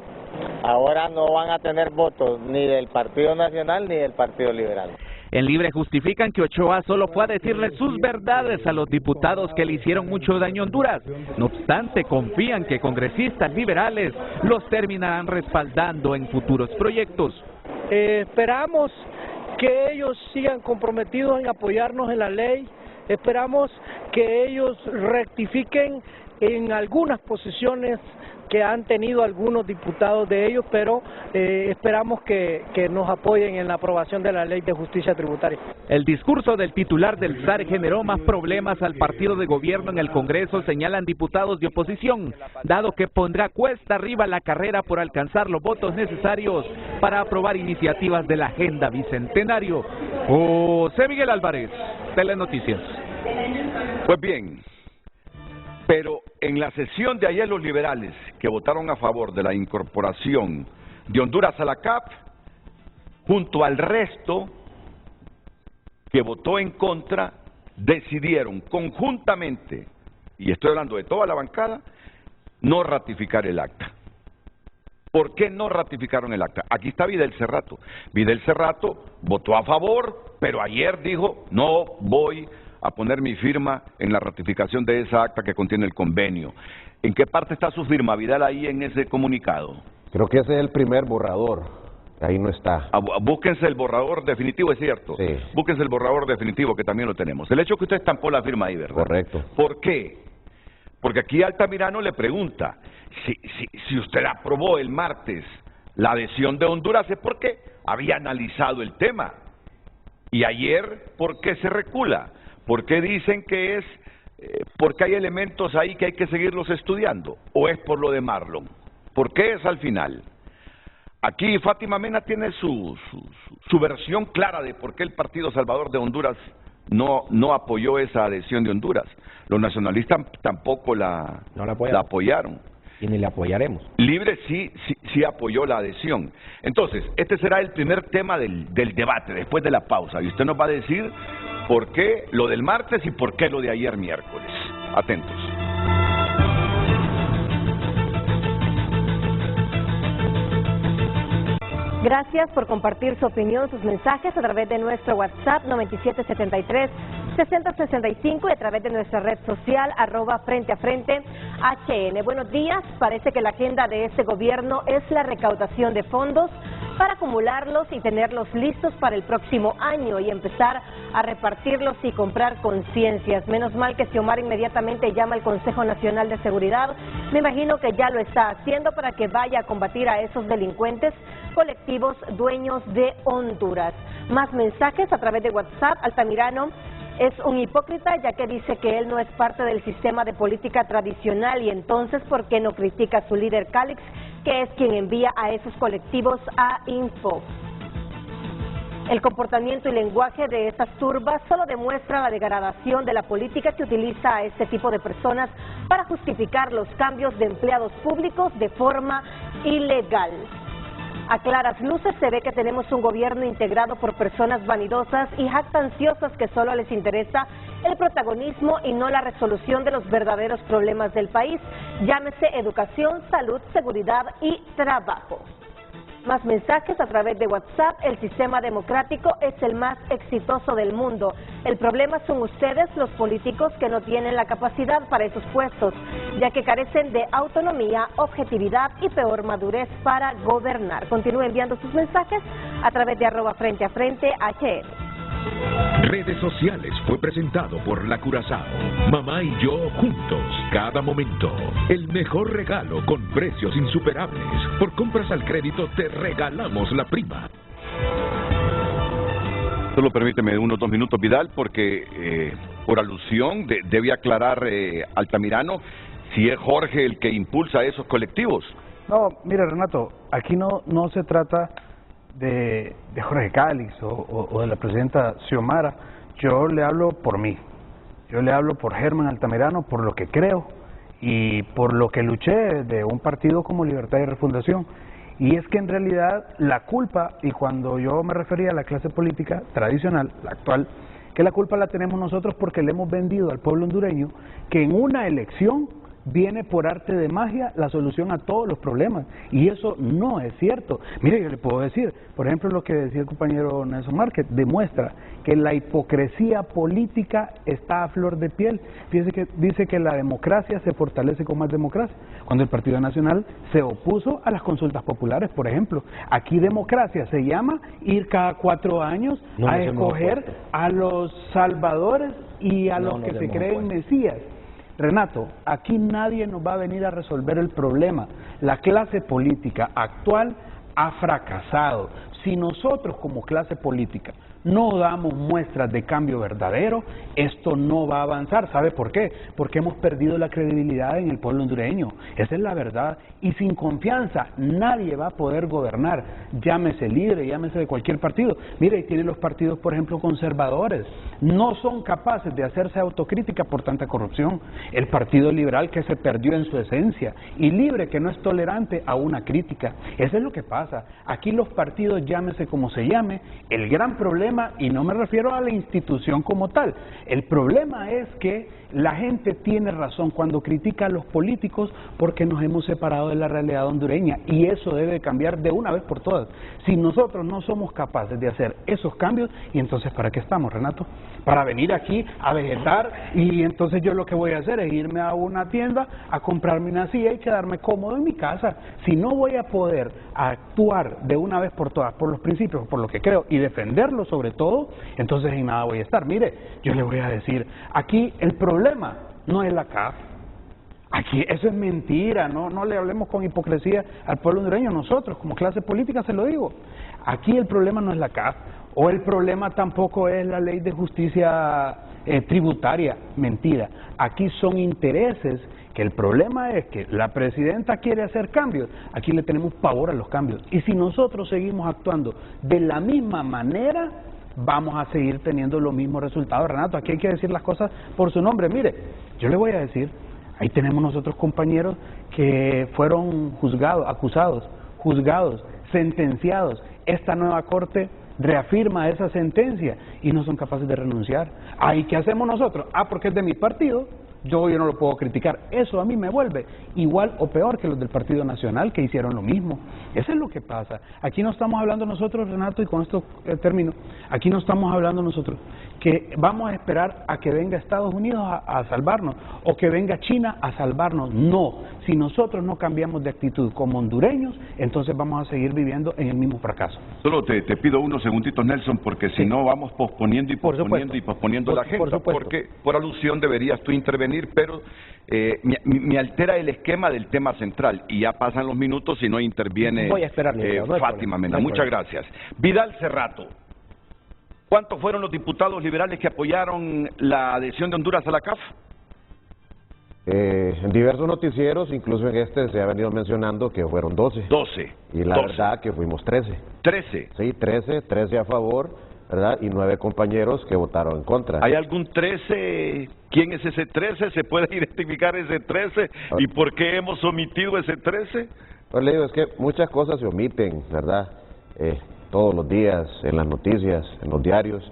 ahora no van a tener votos ni del Partido Nacional ni del Partido Liberal. En Libre justifican que Ochoa solo fue a decirle sus verdades a los diputados que le hicieron mucho daño a Honduras. No obstante, confían que congresistas liberales los terminarán respaldando en futuros proyectos. Esperamos que ellos sigan comprometidos en apoyarnos en la ley. Esperamos que ellos rectifiquen en algunas posiciones que han tenido algunos diputados de ellos, pero esperamos que nos apoyen en la aprobación de la ley de justicia tributaria. El discurso del titular del SAR generó más problemas al partido de gobierno en el Congreso, señalan diputados de oposición, dado que pondrá cuesta arriba la carrera por alcanzar los votos necesarios para aprobar iniciativas de la Agenda Bicentenario. José Miguel Álvarez, Telenoticias. Pues bien, pero en la sesión de ayer los liberales que votaron a favor de la incorporación de Honduras a la CAF, junto al resto que votó en contra, decidieron conjuntamente, y estoy hablando de toda la bancada, no ratificar el acta. ¿Por qué no ratificaron el acta? Aquí está Vidal Cerrato. Vidal Cerrato votó a favor, pero ayer dijo, no voy a poner mi firma en la ratificación de esa acta que contiene el convenio. ¿En qué parte está su firma, Vidal, ahí en ese comunicado? Creo que ese es el primer borrador. Ahí no está. Búsquense el borrador definitivo, es cierto. Sí. Búsquense el borrador definitivo, que también lo tenemos. El hecho que usted estampó la firma ahí, ¿verdad? Correcto. ¿Por qué? Porque aquí Altamirano le pregunta, si usted aprobó el martes la adhesión de Honduras, es porque había analizado el tema. Y ayer, ¿por qué se recula? ¿Por qué dicen que es porque hay elementos ahí que hay que seguirlos estudiando? ¿O es por lo de Marlon? ¿Por qué es al final? Aquí Fátima Mena tiene su versión clara de por qué el Partido Salvador de Honduras no apoyó esa adhesión de Honduras. Los nacionalistas tampoco la apoyaron. Y ni la apoyaremos. Libre sí apoyó la adhesión. Entonces, este será el primer tema del debate después de la pausa. Y usted nos va a decir por qué lo del martes y por qué lo de ayer miércoles. Atentos. Gracias por compartir su opinión, sus mensajes a través de nuestro WhatsApp 9773-6065 y a través de nuestra red social @FrenteAFrente HN. Buenos días. Parece que la agenda de este gobierno es la recaudación de fondos para acumularlos y tenerlos listos para el próximo año y empezar a repartirlos y comprar conciencias. Menos mal que Xiomara inmediatamente llama al Consejo Nacional de Seguridad. Me imagino que ya lo está haciendo para que vaya a combatir a esos delincuentes colectivos dueños de Honduras. Más mensajes a través de WhatsApp. Altamirano es un hipócrita ya que dice que él no es parte del sistema de política tradicional y entonces ¿por qué no critica a su líder Calix, que es quien envía a esos colectivos a Info? El comportamiento y lenguaje de estas turbas solo demuestra la degradación de la política que utiliza a este tipo de personas para justificar los cambios de empleados públicos de forma ilegal. A claras luces se ve que tenemos un gobierno integrado por personas vanidosas y jactanciosas que solo les interesa el protagonismo y no la resolución de los verdaderos problemas del país, llámese educación, salud, seguridad y trabajo. Más mensajes a través de WhatsApp. El sistema democrático es el más exitoso del mundo. El problema son ustedes, los políticos, que no tienen la capacidad para esos puestos, ya que carecen de autonomía, objetividad y peor madurez para gobernar. Continúe enviando sus mensajes a través de @FrenteAFrente HN. Redes sociales fue presentado por La Curazao. Mamá y yo juntos, cada momento. El mejor regalo con precios insuperables. Por compras al crédito te regalamos la prima. Solo permíteme unos 2 minutos, Vidal, porque por alusión debe aclarar Altamirano si es Jorge el que impulsa a esos colectivos. No, mire Renato, aquí no se trata de Jorge Calix o de la presidenta Xiomara. Yo le hablo por mí, yo le hablo por Germán Altamirano, por lo que creo y por lo que luché de un partido como Libertad y Refundación. Y es que en realidad la culpa, y cuando yo me refería a la clase política tradicional, la actual, que la culpa la tenemos nosotros porque le hemos vendido al pueblo hondureño que en una elección viene por arte de magia la solución a todos los problemas, y eso no es cierto. Mire, yo le puedo decir, por ejemplo, lo que decía el compañero Nelson Márquez, demuestra que la hipocresía política está a flor de piel. Fíjese que dice que la democracia se fortalece con más democracia, cuando el Partido Nacional se opuso a las consultas populares, por ejemplo. Aquí democracia se llama ir cada 4 años a escoger a los salvadores y a los que se creen mesías. Renato, aquí nadie nos va a venir a resolver el problema. La clase política actual ha fracasado. Si nosotros como clase política no damos muestras de cambio verdadero, esto no va a avanzar. ¿Sabe por qué? Porque hemos perdido la credibilidad en el pueblo hondureño. Esa es la verdad. Y sin confianza nadie va a poder gobernar. Llámese Libre, llámese de cualquier partido. Mire, ahí tienen los partidos, por ejemplo, conservadores. No son capaces de hacerse autocrítica por tanta corrupción. El Partido Liberal, que se perdió en su esencia, y Libre, que no es tolerante a una crítica. Eso es lo que pasa. Aquí los partidos, llámese como se llame, el gran problema, y no me refiero a la institución como tal, el problema es que la gente tiene razón cuando critica a los políticos porque nos hemos separado de la realidad hondureña, y eso debe cambiar de una vez por todas. Si nosotros no somos capaces de hacer esos cambios, y entonces ¿para qué estamos, Renato? Para venir aquí a vegetar, y entonces yo lo que voy a hacer es irme a una tienda a comprarme una silla y quedarme cómodo en mi casa. Si no voy a poder actuar de una vez por todas por los principios, por lo que creo, y defenderlos sobre todo, entonces en nada voy a estar. Mire, yo le voy a decir, aquí el problema no es la CAF. Aquí eso es mentira, no le hablemos con hipocresía al pueblo hondureño. Nosotros como clase política se lo digo, aquí el problema no es la CAF, o el problema tampoco es la ley de justicia tributaria. Mentira, aquí son intereses, que el problema es que la presidenta quiere hacer cambios. Aquí le tenemos pavor a los cambios, y si nosotros seguimos actuando de la misma manera, vamos a seguir teniendo los mismos resultados. Renato, aquí hay que decir las cosas por su nombre. Mire, yo le voy a decir, ahí tenemos nosotros compañeros que fueron juzgados, acusados, juzgados, sentenciados. Esta nueva corte reafirma esa sentencia y no son capaces de renunciar. ¿Ahí qué hacemos nosotros? Porque es de mi partido, yo no lo puedo criticar. Eso a mí me vuelve igual o peor que los del Partido Nacional, que hicieron lo mismo. Eso es lo que pasa. Aquí no estamos hablando nosotros, Renato, y con esto termino, aquí no estamos hablando nosotros que vamos a esperar a que venga Estados Unidos a salvarnos, o que venga China a salvarnos. No, si nosotros no cambiamos de actitud como hondureños, entonces vamos a seguir viviendo en el mismo fracaso. Solo te pido unos segunditos, Nelson, porque si no vamos posponiendo y posponiendo y posponiendo la agenda, porque por alusión deberías tú intervenir, pero me altera el esquema del tema central, y ya pasan los minutos y no interviene. Voy a esperar, Fátima Mena. Muchas gracias. Vidal Cerrato, ¿cuántos fueron los diputados liberales que apoyaron la adhesión de Honduras a la CAF? En diversos noticieros, incluso en este, se ha venido mencionando que fueron 12. 12. Y la verdad que fuimos 13. 13. Sí, 13 a favor, ¿verdad? Y 9 compañeros que votaron en contra. ¿Hay algún 13? ¿Quién es ese 13? ¿Se puede identificar ese 13? ¿Y por qué hemos omitido ese 13? Pues le digo, es que muchas cosas se omiten, ¿verdad? Todos los días, en las noticias, en los diarios.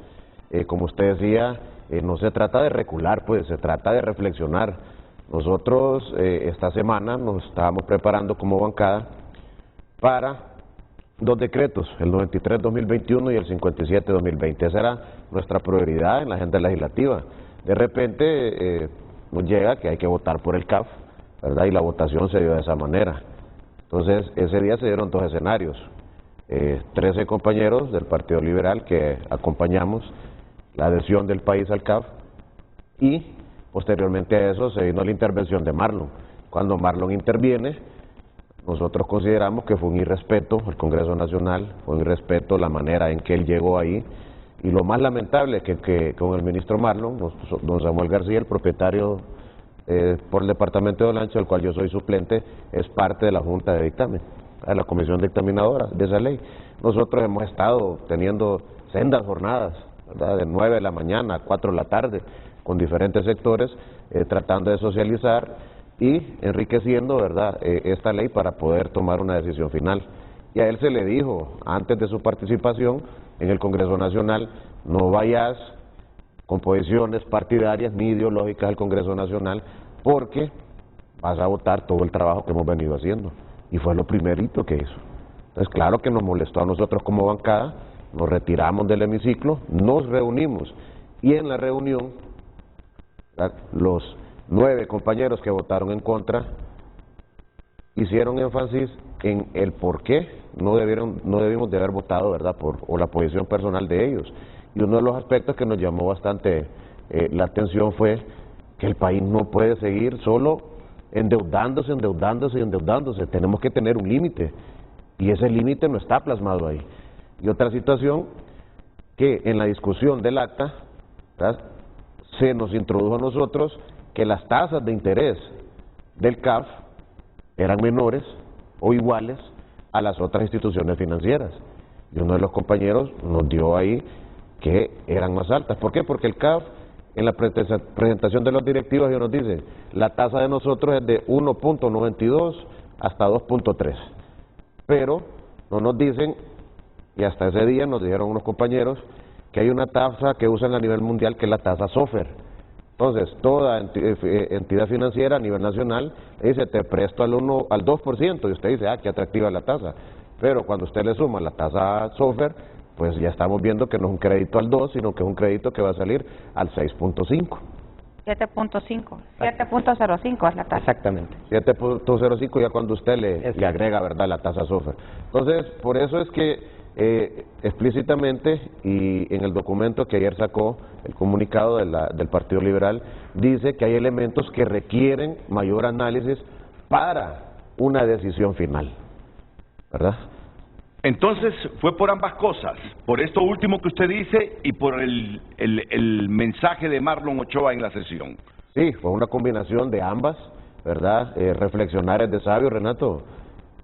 Como usted decía, no se trata de recular, pues se trata de reflexionar. Nosotros esta semana nos estábamos preparando como bancada para 2 decretos, el 93-2021 y el 57-2020. Esa era nuestra prioridad en la agenda legislativa. De repente nos llega que hay que votar por el CAF, ¿verdad? Y la votación se dio de esa manera. Entonces, ese día se dieron 2 escenarios. 13 compañeros del Partido Liberal que acompañamos la adhesión del país al CAF, y posteriormente a eso se vino la intervención de Marlon. Cuando Marlon interviene, nosotros consideramos que fue un irrespeto al Congreso Nacional, fue un irrespeto la manera en que él llegó ahí, y lo más lamentable es que con el ministro Marlon, don Samuel García, el propietario por el departamento de Olancho, del cual yo soy suplente, es parte de la Junta de Dictamen, de la comisión dictaminadora de esa ley. Nosotros hemos estado teniendo sendas jornadas, ¿verdad? De 9 de la mañana a 4 de la tarde, con diferentes sectores, tratando de socializar y enriqueciendo, ¿verdad?, esta ley para poder tomar una decisión final. Y a él se le dijo, antes de su participación en el Congreso Nacional, no vayas con posiciones partidarias ni ideológicas al Congreso Nacional, porque vas a votar todo el trabajo que hemos venido haciendo. Y fue lo primerito que hizo. Entonces, claro que nos molestó a nosotros como bancada, nos retiramos del hemiciclo, nos reunimos, y en la reunión, los 9 compañeros que votaron en contra hicieron énfasis en el por qué no debimos de haber votado, ¿verdad?, o la posición personal de ellos. Y uno de los aspectos que nos llamó bastante la atención fue que el país no puede seguir solo endeudándose. Tenemos que tener un límite, y ese límite no está plasmado ahí. Y otra situación, que en la discusión del acta, ¿verdad?, se nos introdujo a nosotros que las tasas de interés del CAF eran menores o iguales a las otras instituciones financieras. Y uno de los compañeros nos dio ahí que eran más altas. ¿Por qué? Porque el CAF, en la presentación de los directivos, ellos nos dicen, la tasa de nosotros es de 1.92 hasta 2.3. Pero no nos dicen, y hasta ese día nos dijeron unos compañeros, que hay una tasa que usan a nivel mundial, que es la tasa SOFR. Entonces, toda entidad financiera a nivel nacional le dice, te presto al 2%, y usted dice, qué atractiva es la tasa. Pero cuando usted le suma la tasa SOFR, pues ya estamos viendo que no es un crédito al 2, sino que es un crédito que va a salir al 6.5. 7.5, 7.05 es la tasa. Exactamente. 7.05 ya cuando usted le agrega, ¿verdad?, la tasa SOFR. Entonces, por eso es que explícitamente, y en el documento que ayer sacó el comunicado del Partido Liberal, dice que hay elementos que requieren mayor análisis para una decisión final, ¿verdad? Entonces, fue por ambas cosas, por esto último que usted dice y por el mensaje de Marlon Ochoa en la sesión. Sí, fue una combinación de ambas, ¿verdad? Reflexionar es de sabio, Renato,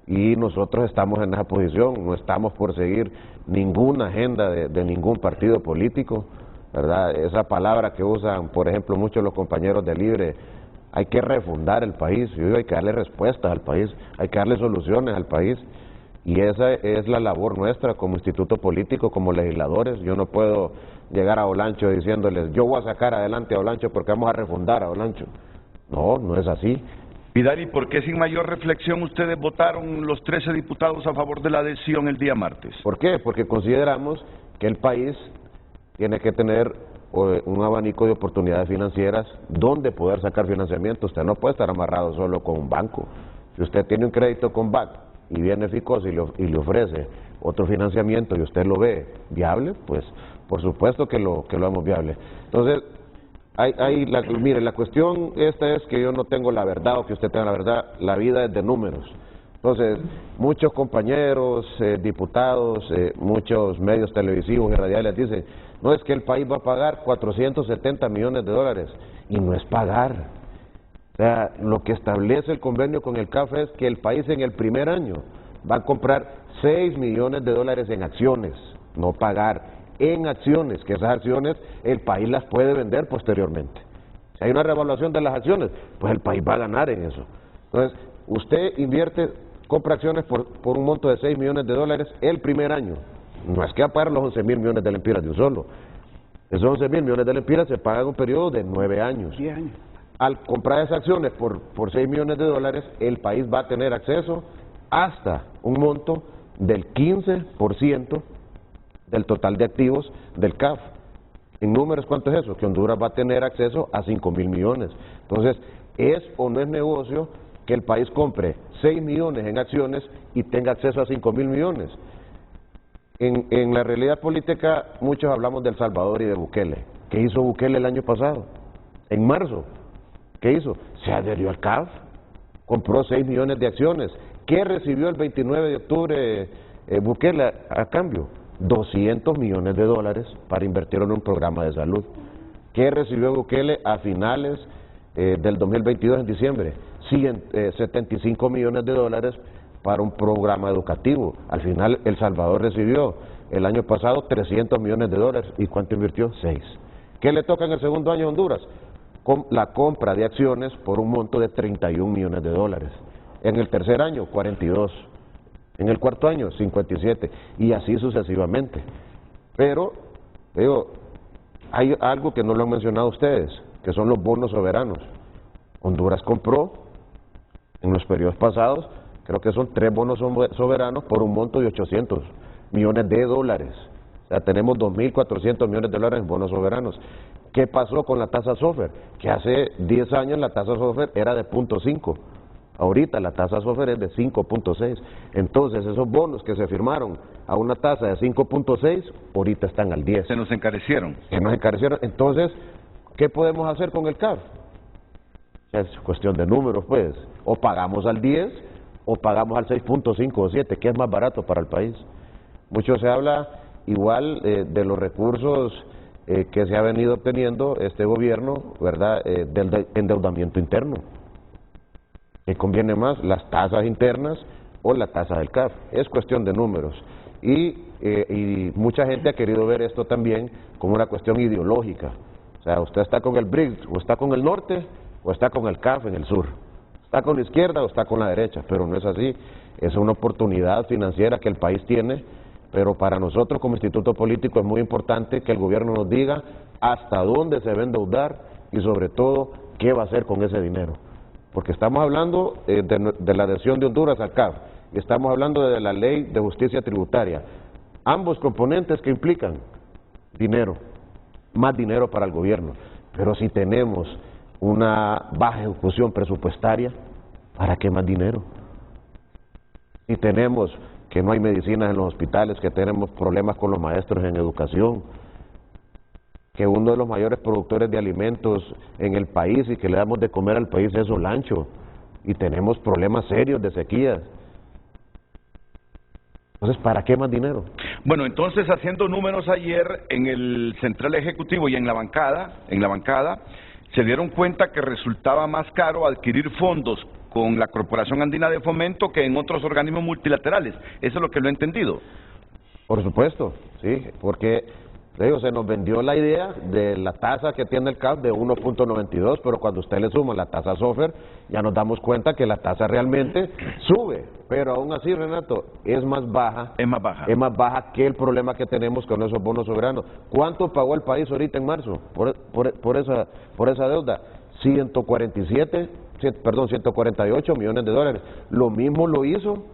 y nosotros estamos en esa posición, no estamos por seguir ninguna agenda de ningún partido político, ¿verdad? Esa palabra que usan, por ejemplo, muchos los compañeros de Libre, hay que refundar el país, y hay que darle respuestas al país, hay que darle soluciones al país. Y esa es la labor nuestra como instituto político, como legisladores. Yo no puedo llegar a Olancho diciéndoles, yo voy a sacar adelante a Olancho porque vamos a refundar a Olancho. No, no es así. Vidal, ¿y por qué sin mayor reflexión ustedes votaron los 13 diputados a favor de la adhesión el día martes? ¿Por qué? Porque consideramos que el país tiene que tener un abanico de oportunidades financieras donde poder sacar financiamiento. Usted no puede estar amarrado solo con un banco. Si usted tiene un crédito con BAC y viene Ficosa y le ofrece otro financiamiento y usted lo ve viable, pues por supuesto que lo vemos viable. Entonces, mire, la cuestión esta es que yo no tengo la verdad o que usted tenga la verdad, la vida es de números. Entonces, muchos compañeros, diputados, muchos medios televisivos y radiales dicen, no, es que el país va a pagar 470 millones de dólares, y no es pagar. O sea, lo que establece el convenio con el CAF es que el país en el primer año va a comprar 6 millones de dólares en acciones, no pagar, en acciones, que esas acciones el país las puede vender posteriormente. Si hay una revaluación de las acciones, pues el país va a ganar en eso. Entonces, usted invierte, compra acciones por un monto de 6 millones de dólares el primer año. No es que va a pagar los 11.000 millones de lempiras de un solo. Esos 11.000 millones de lempiras se pagan en un periodo de 9 años. 10 años. Al comprar esas acciones por 6 millones de dólares, el país va a tener acceso hasta un monto del 15% del total de activos del CAF. En números, ¿cuánto es eso? Que Honduras va a tener acceso a 5.000 millones. Entonces, ¿es o no es negocio que el país compre 6 millones en acciones y tenga acceso a 5.000 millones? En la realidad política, muchos hablamos de El Salvador y de Bukele. ¿Qué hizo Bukele el año pasado? En marzo. ¿Qué hizo? Se adherió al CAF, compró 6 millones de acciones. ¿Qué recibió el 29 de octubre Bukele a cambio? 200 millones de dólares para invertir en un programa de salud. ¿Qué recibió Bukele a finales del 2022, en diciembre? 75 millones de dólares para un programa educativo. Al final, El Salvador recibió el año pasado 300 millones de dólares. ¿Y cuánto invirtió? 6. ¿Qué le toca en el segundo año a Honduras? La compra de acciones por un monto de 31 millones de dólares. En el tercer año, 42. En el cuarto año, 57. Y así sucesivamente. Pero, digo, hay algo que no lo han mencionado ustedes, que son los bonos soberanos. Honduras compró, en los periodos pasados, creo que son 3 bonos soberanos por un monto de 800 millones de dólares. O sea, tenemos 2.400 millones de dólares en bonos soberanos. ¿Qué pasó con la tasa SOFR? Que hace 10 años la tasa SOFR era de 0.5. Ahorita la tasa SOFR es de 5.6. Entonces, esos bonos que se firmaron a una tasa de 5.6, ahorita están al 10. Se nos encarecieron. Se nos encarecieron. Entonces, ¿qué podemos hacer con el CAF? Es cuestión de números, pues. O pagamos al 10 o pagamos al 6.5 o 7, que es más barato para el país. Mucho se habla igual de los recursos que se ha venido obteniendo este gobierno, ¿verdad?, del endeudamiento interno. ¿Qué conviene más, las tasas internas o la tasa del CAF? Es cuestión de números. Y mucha gente ha querido ver esto también como una cuestión ideológica. O sea, usted está con el BRICS, o está con el norte, o está con el CAF en el sur. Está con la izquierda o está con la derecha, pero no es así. Es una oportunidad financiera que el país tiene, pero para nosotros como instituto político es muy importante que el gobierno nos diga hasta dónde se va a endeudar y sobre todo qué va a hacer con ese dinero. Porque estamos hablando de la adhesión de Honduras al CAF y estamos hablando de la ley de justicia tributaria. Ambos componentes que implican dinero, más dinero para el gobierno. Pero si tenemos una baja ejecución presupuestaria, ¿para qué más dinero? Si tenemos que no hay medicinas en los hospitales, que tenemos problemas con los maestros en educación, que uno de los mayores productores de alimentos en el país y que le damos de comer al país es Olancho, y tenemos problemas serios de sequías. Entonces, ¿para qué más dinero? Bueno, entonces, haciendo números ayer en el Central Ejecutivo y en la bancada, se dieron cuenta que resultaba más caro adquirir fondos con la Corporación Andina de Fomento que en otros organismos multilaterales. Eso es lo que lo he entendido. Por supuesto, sí, porque se nos vendió la idea de la tasa que tiene el CAF de 1.92, pero cuando usted le suma la tasa SOFR, ya nos damos cuenta que la tasa realmente sube, pero aún así, Renato, es más baja. Es más baja que el problema que tenemos con esos bonos soberanos. ¿Cuánto pagó el país ahorita en marzo por esa deuda? 148 millones de dólares. Lo mismo lo hizo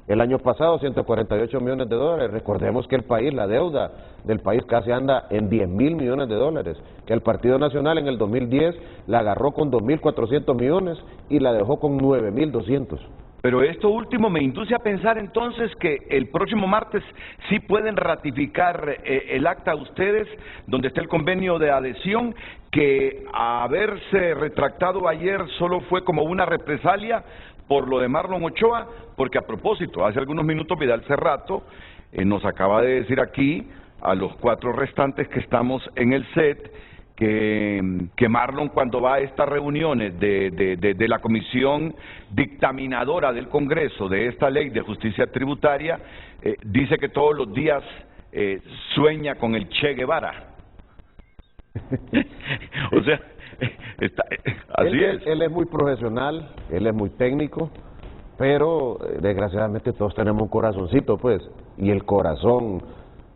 el año pasado, 148 millones de dólares. Recordemos que el país, la deuda del país casi anda en 10.000 millones de dólares, que el Partido Nacional en el 2010 la agarró con 2.400 millones y la dejó con 9.200. Pero esto último me induce a pensar entonces que el próximo martes sí pueden ratificar el acta ustedes, donde está el convenio de adhesión, que haberse retractado ayer solo fue como una represalia por lo de Marlon Ochoa, porque a propósito, hace algunos minutos Vidal Cerrato nos acaba de decir aquí, a los 4 restantes que estamos en el set, que Marlon, cuando va a estas reuniones de la comisión dictaminadora del Congreso de esta ley de justicia tributaria, dice que todos los días sueña con el Che Guevara. O sea, así es. Él es muy profesional, él es muy técnico, pero desgraciadamente todos tenemos un corazoncito, pues, y el corazón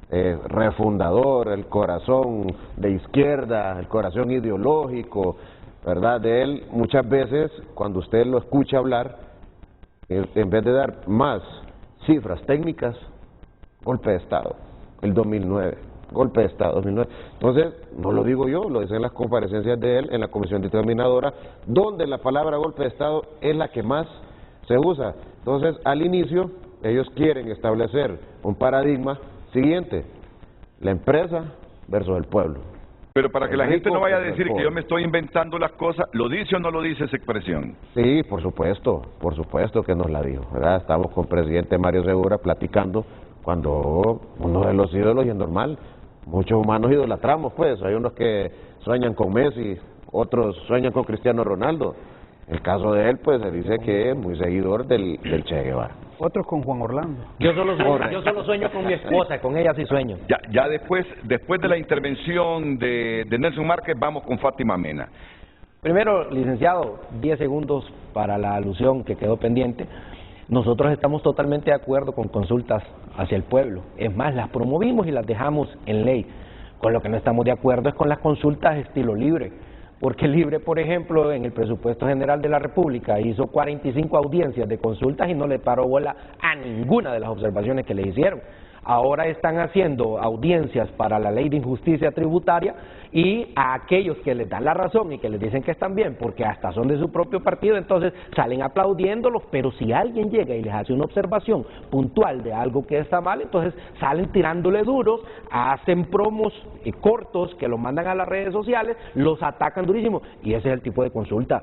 refundador, el corazón de izquierda, el corazón ideológico, ¿verdad? De él, muchas veces, cuando usted lo escucha hablar, en vez de dar más cifras técnicas, golpe de Estado, el 2009, golpe de Estado, 2009. Entonces, no lo digo yo, lo dicen las comparecencias de él en la comisión dictaminadora, donde la palabra golpe de Estado es la que más se usa. Entonces, al inicio, ellos quieren establecer un paradigma siguiente, la empresa versus el pueblo. Pero para que la gente no vaya a decir que yo me estoy inventando las cosas, ¿lo dice o no lo dice esa expresión? Sí, por supuesto que nos la dijo, ¿verdad? Estamos con el presidente Mario Segura platicando cuando uno de los ídolos, y es normal, muchos humanos idolatramos, pues, hay unos que sueñan con Messi, otros sueñan con Cristiano Ronaldo. El caso de él, pues, se dice que es muy seguidor del Che Guevara. Otros con Juan Orlando. Yo solo sueño con mi esposa, con ella sí sueño. Ya después de la intervención de Nelson Márquez, vamos con Fátima Mena. Primero, licenciado, 10 segundos para la alusión que quedó pendiente. Nosotros estamos totalmente de acuerdo con consultas hacia el pueblo. Es más, las promovimos y las dejamos en ley. Con lo que no estamos de acuerdo es con las consultas estilo libre. Porque Libre, por ejemplo, en el presupuesto general de la República hizo 45 audiencias de consultas y no le paró bola a ninguna de las observaciones que le hicieron. Ahora están haciendo audiencias para la ley de injusticia tributaria y a aquellos que les dan la razón y que les dicen que están bien, porque hasta son de su propio partido, entonces salen aplaudiéndolos, pero si alguien llega y les hace una observación puntual de algo que está mal, entonces salen tirándole duros, hacen promos cortos que los mandan a las redes sociales, los atacan durísimo, y ese es el tipo de consulta.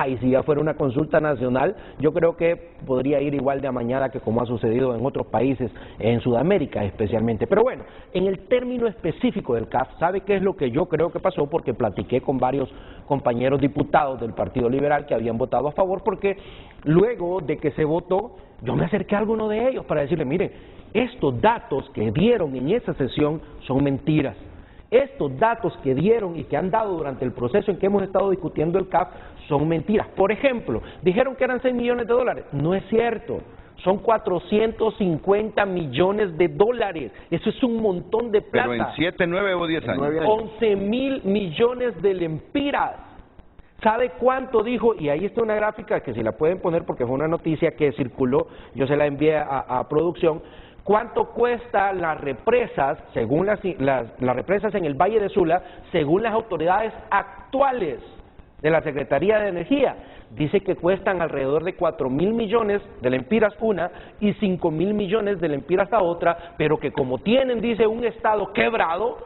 Y si ya fuera una consulta nacional, yo creo que podría ir igual de amañada que como ha sucedido en otros países en Sudamérica. Centroamérica especialmente. Pero bueno, en el término específico del CAF, ¿sabe qué es lo que yo creo que pasó? Porque platiqué con varios compañeros diputados del Partido Liberal que habían votado a favor, porque luego de que se votó, yo me acerqué a alguno de ellos para decirle, mire, estos datos que dieron en esa sesión son mentiras. Estos datos que dieron y que han dado durante el proceso en que hemos estado discutiendo el CAF son mentiras. Por ejemplo, dijeron que eran 6 millones de dólares. No es cierto. Son 450 millones de dólares. Eso es un montón de plata. Pero en 7, 9 o 10 años. 11.000 millones de lempiras. ¿Sabe cuánto dijo? Y ahí está una gráfica que si la pueden poner porque fue una noticia que circuló, yo se la envié a producción. ¿Cuánto cuesta las represas, según las represas en el Valle de Sula, según las autoridades actuales de la Secretaría de Energía? Dice que cuestan alrededor de 4.000 millones de lempiras una y 5.000 millones de lempiras la otra, pero que como tienen, dice, un estado quebrado,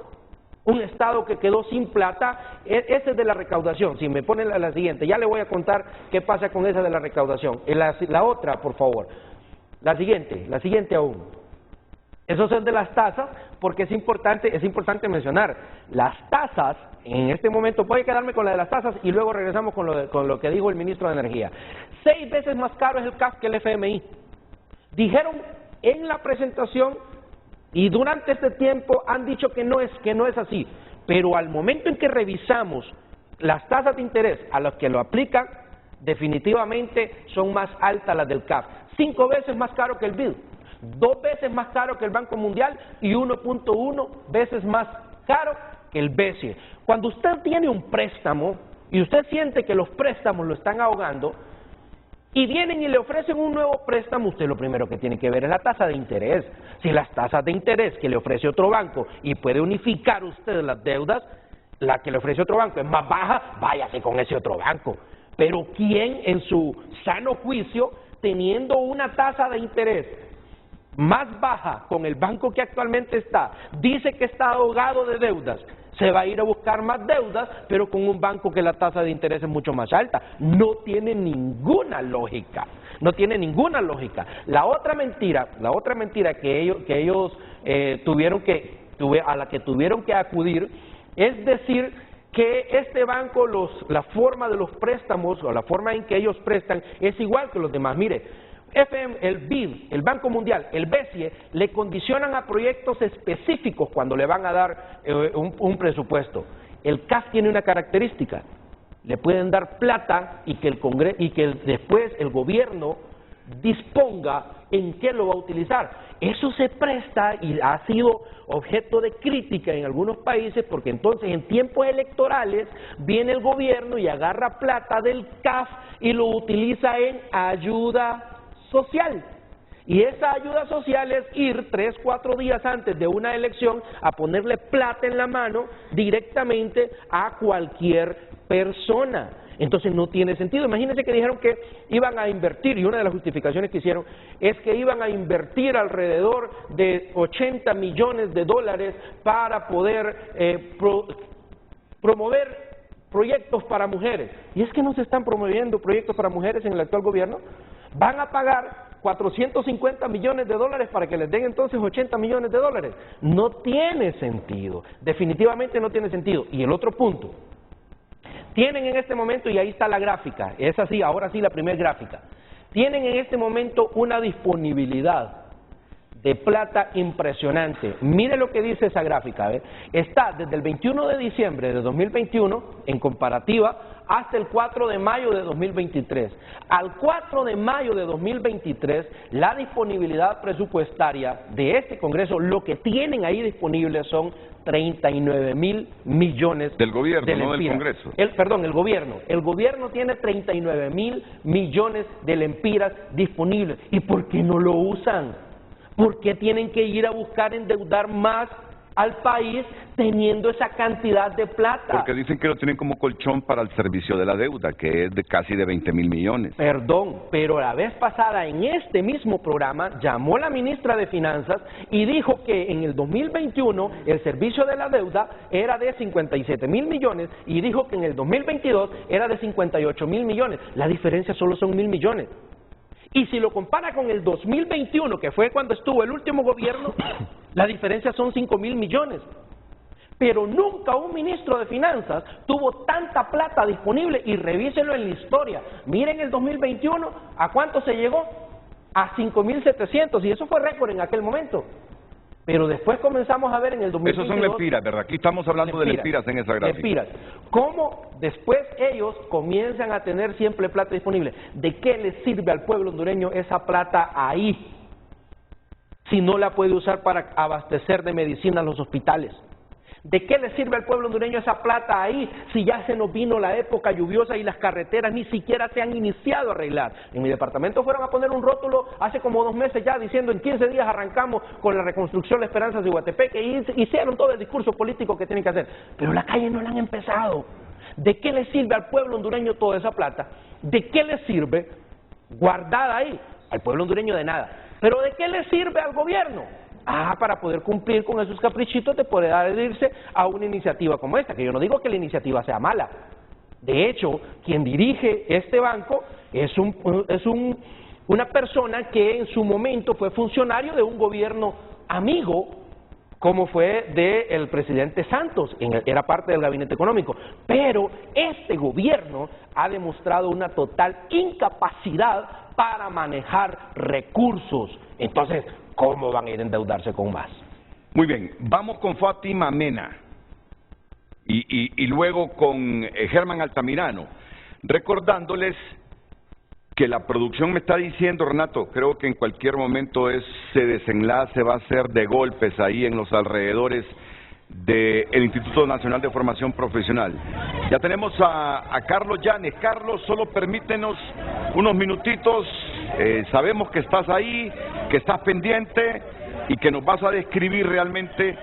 un estado que quedó sin plata, ese es de la recaudación. Si me ponen la siguiente, ya le voy a contar qué pasa con esa de la recaudación. La otra, por favor. La siguiente aún. Eso es de las tasas, porque es importante mencionar, las tasas, en este momento, voy a quedarme con la de las tasas y luego regresamos con lo que dijo el ministro de Energía. 6 veces más caro es el CAF que el FMI. Dijeron en la presentación y durante este tiempo han dicho que no es así, pero al momento en que revisamos las tasas de interés a las que lo aplican, definitivamente son más altas las del CAF. 5 veces más caro que el BID. 2 veces más caro que el Banco Mundial y 1.1 veces más caro que el BCE. Cuando usted tiene un préstamo y usted siente que los préstamos lo están ahogando y vienen y le ofrecen un nuevo préstamo, usted lo primero que tiene que ver es la tasa de interés. Si las tasas de interés que le ofrece otro banco y puede unificar usted las deudas, la que le ofrece otro banco es más baja, váyase con ese otro banco. Pero ¿quién en su sano juicio, teniendo una tasa de interés más baja con el banco que actualmente está, dice que está ahogado de deudas, se va a ir a buscar más deudas, pero con un banco que la tasa de interés es mucho más alta? No tiene ninguna lógica, no tiene ninguna lógica. La otra mentira que ellos a la que tuvieron que acudir es decir que este banco, la forma de los préstamos o la forma en que ellos prestan es igual que los demás. Mire, el BID, el Banco Mundial, el BCE, le condicionan a proyectos específicos cuando le van a dar un presupuesto. El CAF tiene una característica, le pueden dar plata y que después el gobierno disponga en qué lo va a utilizar. Eso se presta y ha sido objeto de crítica en algunos países porque entonces en tiempos electorales viene el gobierno y agarra plata del CAF y lo utiliza en ayuda social. Y esa ayuda social es ir 3, 4 días antes de una elección a ponerle plata en la mano directamente a cualquier persona. Entonces no tiene sentido. Imagínense que dijeron que iban a invertir, y una de las justificaciones que hicieron es que iban a invertir alrededor de 80 millones de dólares para poder promover proyectos para mujeres. Y es que no se están promoviendo proyectos para mujeres en el actual gobierno. Van a pagar 450 millones de dólares para que les den entonces 80 millones de dólares. No tiene sentido, definitivamente no tiene sentido. Y el otro punto, tienen en este momento, y ahí está la gráfica, es así, ahora sí la primera gráfica, tienen en este momento una disponibilidad de plata impresionante. Mire lo que dice esa gráfica, ¿ve? Está desde el 21 de diciembre de 2021 en comparativa hasta el 4 de mayo de 2023. Al 4 de mayo de 2023, la disponibilidad presupuestaria de este Congreso, lo que tienen ahí disponible son 39.000 millones del gobierno, de lempiras. No del Congreso. El gobierno. El gobierno tiene 39.000 millones de lempiras disponibles. ¿Y por qué no lo usan? ¿Por qué tienen que ir a buscar endeudar más al país teniendo esa cantidad de plata? Porque dicen que lo tienen como colchón para el servicio de la deuda, que es de casi de 20.000 millones. Perdón, pero la vez pasada en este mismo programa llamó la ministra de Finanzas y dijo que en el 2021 el servicio de la deuda era de 57.000 millones y dijo que en el 2022 era de 58.000 millones. La diferencia solo son 1.000 millones. Y si lo compara con el 2021, que fue cuando estuvo el último gobierno, la diferencia son 5.000 millones. Pero nunca un ministro de Finanzas tuvo tanta plata disponible, y revísenlo en la historia. Miren el 2021, ¿a cuánto se llegó? A 5.700, y eso fue récord en aquel momento. Pero después comenzamos a ver en el 2022... Esos son lempiras, ¿verdad? Aquí estamos hablando de lempiras en esa gráfica. Lempiras. ¿Cómo después ellos comienzan a tener siempre plata disponible? ¿De qué les sirve al pueblo hondureño esa plata ahí? Si no la puede usar para abastecer de medicina a los hospitales. ¿De qué le sirve al pueblo hondureño esa plata ahí si ya se nos vino la época lluviosa y las carreteras ni siquiera se han iniciado a arreglar? En mi departamento fueron a poner un rótulo hace como 2 meses ya diciendo en 15 días arrancamos con la reconstrucción de Esperanzas de Iguatepeque, y hicieron todo el discurso político que tienen que hacer. Pero la calle no la han empezado. ¿De qué le sirve al pueblo hondureño toda esa plata? ¿De qué le sirve guardada ahí? Al pueblo hondureño de nada. ¿Pero de qué le sirve al gobierno? Para poder cumplir con esos caprichitos de poder adherirse a una iniciativa como esta, que yo no digo que la iniciativa sea mala. De hecho, quien dirige este banco es una persona que en su momento fue funcionario de un gobierno amigo, como fue del presidente Santos, era parte del gabinete económico. Pero este gobierno ha demostrado una total incapacidad para manejar recursos. Entonces, ¿cómo van a ir a endeudarse con más? Muy bien, vamos con Fátima Mena y luego con Germán Altamirano, recordándoles que la producción me está diciendo, Renato, creo que en cualquier momento ese desenlace va a ser de golpes ahí en los alrededores del Instituto Nacional de Formación Profesional. Ya tenemos a Carlos Llanes. Carlos, solo permítenos unos minutitos. Sabemos que estás ahí, que estás pendiente y que nos vas a describir realmente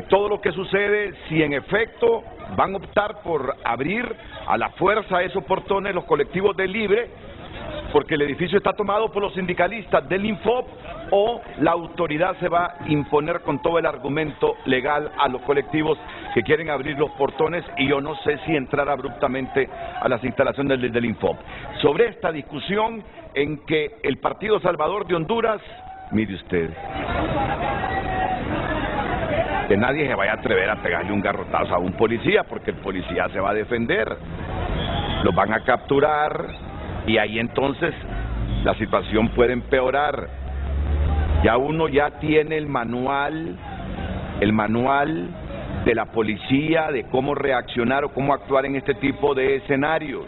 todo lo que sucede, si en efecto van a optar por abrir a la fuerza esos portones los colectivos de Libre, porque el edificio está tomado por los sindicalistas del Infop, o la autoridad se va a imponer con todo el argumento legal a los colectivos que quieren abrir los portones, y yo no sé si entrar abruptamente a las instalaciones del Infop. Sobre esta discusión en que el Partido Salvador de Honduras, mire usted, que nadie se vaya a atrever a pegarle un garrotazo a un policía, porque el policía se va a defender, los van a capturar, y ahí entonces la situación puede empeorar. Ya uno ya tiene el manual de la policía de cómo reaccionar o cómo actuar en este tipo de escenarios.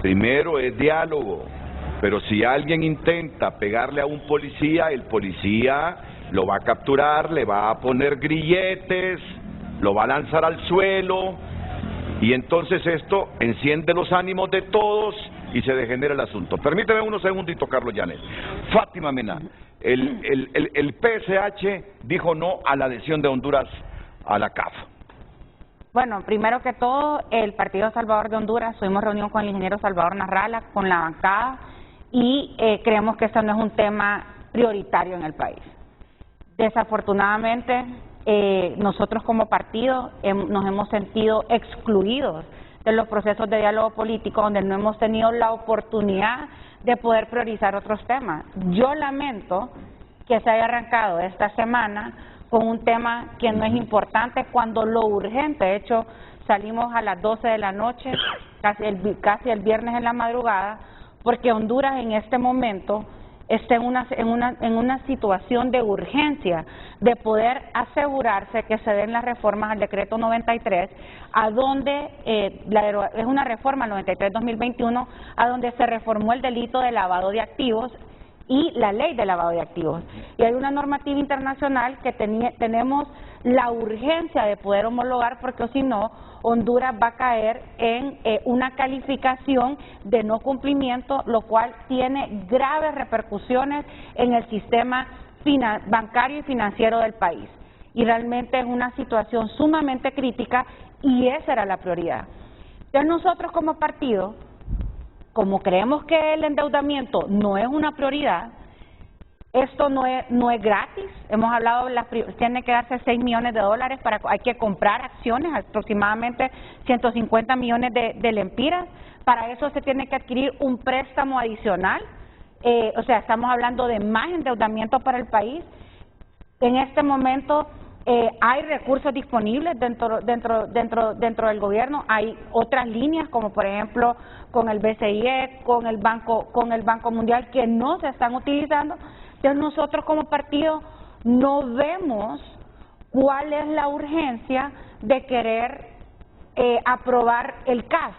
Primero es diálogo, pero si alguien intenta pegarle a un policía, el policía lo va a capturar, le va a poner grilletes, lo va a lanzar al suelo, y entonces esto enciende los ánimos de todos y se degenera el asunto. Permíteme unos segunditos, Carlos Llanes. Fátima Mena, el PSH dijo no a la adhesión de Honduras a la CAF. Bueno, primero que todo, el Partido Salvador de Honduras, tuvimos reunión con el ingeniero Salvador Narrala, con la bancada, y creemos que esto no es un tema prioritario en el país. Desafortunadamente, nosotros como partido nos hemos sentido excluidos de los procesos de diálogo político, donde no hemos tenido la oportunidad de poder priorizar otros temas. Yo lamento que se haya arrancado esta semana con un tema que no es importante, cuando lo urgente, de hecho salimos a las 12 de la noche, casi el viernes en la madrugada, porque Honduras en este momento está en una situación de urgencia de poder asegurarse que se den las reformas al decreto 93, a donde es una reforma 93-2021, a donde se reformó el delito de lavado de activos y la ley de lavado de activos. Y hay una normativa internacional que tenemos la urgencia de poder homologar, porque si no, Honduras va a caer en una calificación de no cumplimiento, lo cual tiene graves repercusiones en el sistema bancario y financiero del país. Y realmente es una situación sumamente crítica, y esa era la prioridad. Entonces nosotros como partido, como creemos que el endeudamiento no es una prioridad, esto no es gratis. Hemos hablado, tiene que darse 6 millones de dólares, hay que comprar acciones, aproximadamente 150 millones de lempiras. Para eso se tiene que adquirir un préstamo adicional o sea, estamos hablando de más endeudamiento para el país. En este momento hay recursos disponibles dentro del gobierno, hay otras líneas como por ejemplo con el BCIE, con el Banco Mundial que no se están utilizando. Entonces nosotros como partido no vemos cuál es la urgencia de querer aprobar el CAF.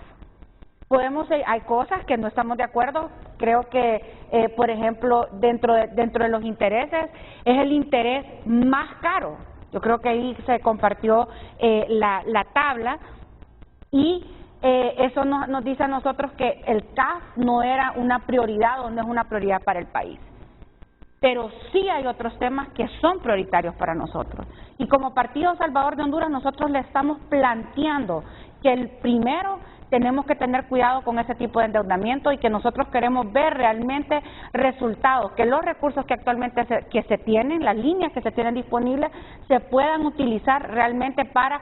Hay cosas que no estamos de acuerdo. Creo que, por ejemplo, dentro de los intereses, es el interés más caro. Yo creo que ahí se compartió la tabla y eso nos dice a nosotros que el CAF no era una prioridad o no es una prioridad para el país. Pero sí hay otros temas que son prioritarios para nosotros. Y como Partido Salvador de Honduras, nosotros le estamos planteando que el primero tenemos que tener cuidado con ese tipo de endeudamiento y que nosotros queremos ver realmente resultados, que los recursos que actualmente se tienen, las líneas que se tienen disponibles, se puedan utilizar realmente para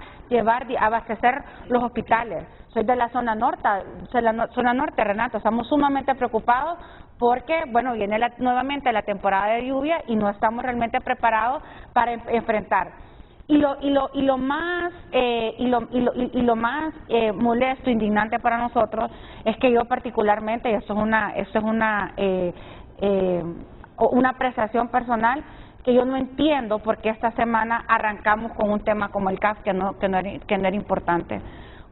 abastecer los hospitales. Soy de la zona norte, Renato, estamos sumamente preocupados porque, bueno, viene nuevamente la temporada de lluvia y no estamos realmente preparados para enfrentar. Y lo más molesto, indignante para nosotros es que yo particularmente, y esto es una apreciación personal, que yo no entiendo por qué esta semana arrancamos con un tema como el CAF que no era importante.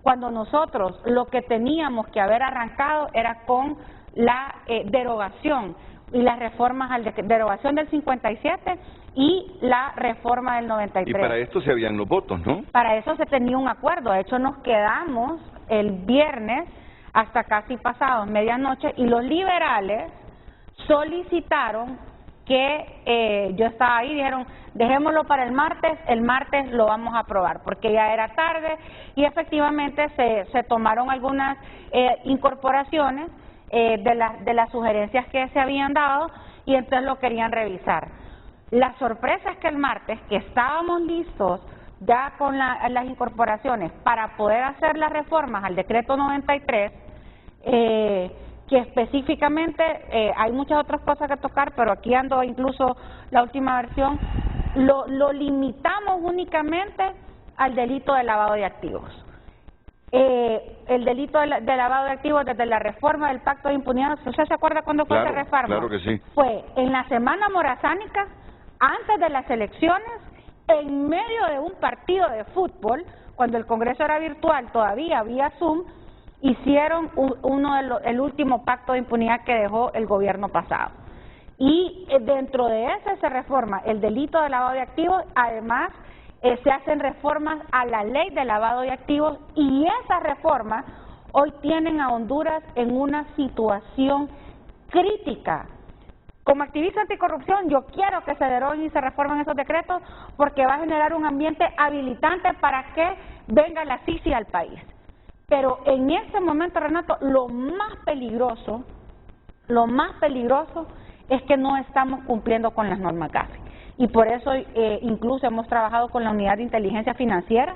Cuando nosotros lo que teníamos que haber arrancado era con la derogación y las reformas, derogación del 57 y la reforma del 93. Y para esto se habían los votos, ¿no? Para eso se tenía un acuerdo. De hecho, nos quedamos el viernes hasta casi pasados medianoche y los liberales solicitaron que yo estaba ahí, dijeron dejémoslo para el martes lo vamos a aprobar porque ya era tarde y efectivamente se tomaron algunas incorporaciones de las sugerencias que se habían dado y entonces lo querían revisar. La sorpresa es que el martes, que estábamos listos ya con las incorporaciones para poder hacer las reformas al decreto 93, que específicamente hay muchas otras cosas que tocar, pero aquí ando incluso la última versión, lo limitamos únicamente al delito de lavado de activos. El delito de lavado de activos desde la reforma del Pacto de Impunidad, ¿usted se acuerda cuándo fue esa reforma? Claro que sí. Fue en la semana morazánica, antes de las elecciones, en medio de un partido de fútbol, cuando el Congreso era virtual, todavía vía Zoom, hicieron el último pacto de impunidad que dejó el gobierno pasado. Y dentro de ese se reforma el delito de lavado de activos, además se hacen reformas a la ley de lavado de activos y esas reformas hoy tienen a Honduras en una situación crítica. Como activista anticorrupción, yo quiero que se deroguen y se reformen esos decretos porque va a generar un ambiente habilitante para que venga la CICI al país. Pero en ese momento, Renato, lo más peligroso es que no estamos cumpliendo con las normas GAFI. Y por eso incluso hemos trabajado con la Unidad de Inteligencia Financiera,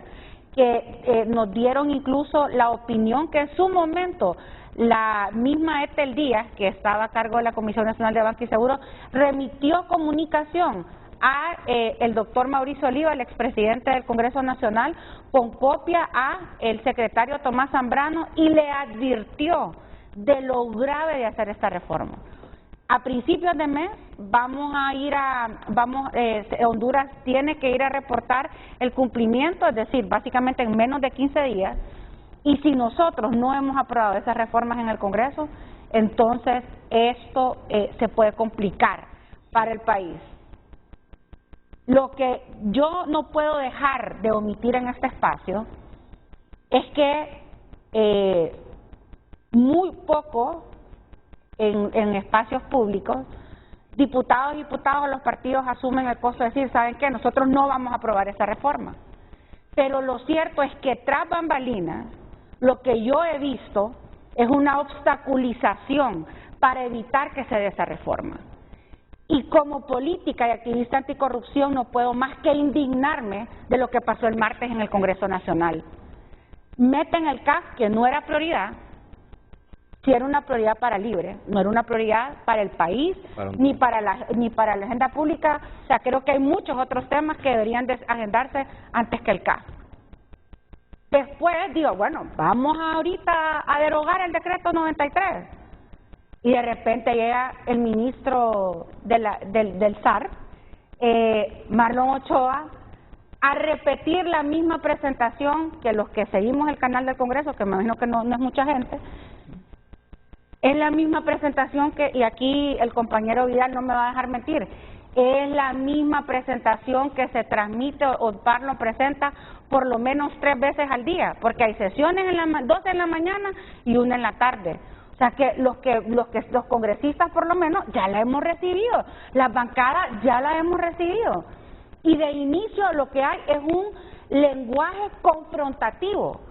que nos dieron incluso la opinión que en su momento la misma Ethel Díaz, que estaba a cargo de la Comisión Nacional de Banca y Seguros, remitió comunicación a el doctor Mauricio Oliva, el expresidente del Congreso Nacional, con copia a el secretario Tomás Zambrano y le advirtió de lo grave de hacer esta reforma. A principios de mes Honduras tiene que ir a reportar el cumplimiento, es decir, básicamente en menos de 15 días, y si nosotros no hemos aprobado esas reformas en el Congreso, entonces esto se puede complicar para el país. Lo que yo no puedo dejar de omitir en este espacio es que muy poco en espacios públicos, diputados y diputados de los partidos asumen el costo de decir, ¿saben qué? Nosotros no vamos a aprobar esa reforma. Pero lo cierto es que tras bambalinas, lo que yo he visto es una obstaculización para evitar que se dé esa reforma. Y como política y activista anticorrupción no puedo más que indignarme de lo que pasó el martes en el Congreso Nacional. Meten el CAF, que no era prioridad, sí era una prioridad para Libre, no era una prioridad para el país, ni para la agenda pública. O sea, creo que hay muchos otros temas que deberían de agendarse antes que el CAF. Después digo, bueno, vamos ahorita a derogar el decreto 93. Y de repente llega el ministro del SAR, Marlon Ochoa, a repetir la misma presentación que los que seguimos el canal del Congreso, que me imagino que no es mucha gente. Es la misma presentación y aquí el compañero Vidal no me va a dejar mentir, es la misma presentación que se transmite o Marlon presenta por lo menos 3 veces al día, porque hay sesiones en 2 en la mañana y 1 en la tarde. O sea que los congresistas por lo menos ya la hemos recibido, las bancadas ya la hemos recibido. Y de inicio lo que hay es un lenguaje confrontativo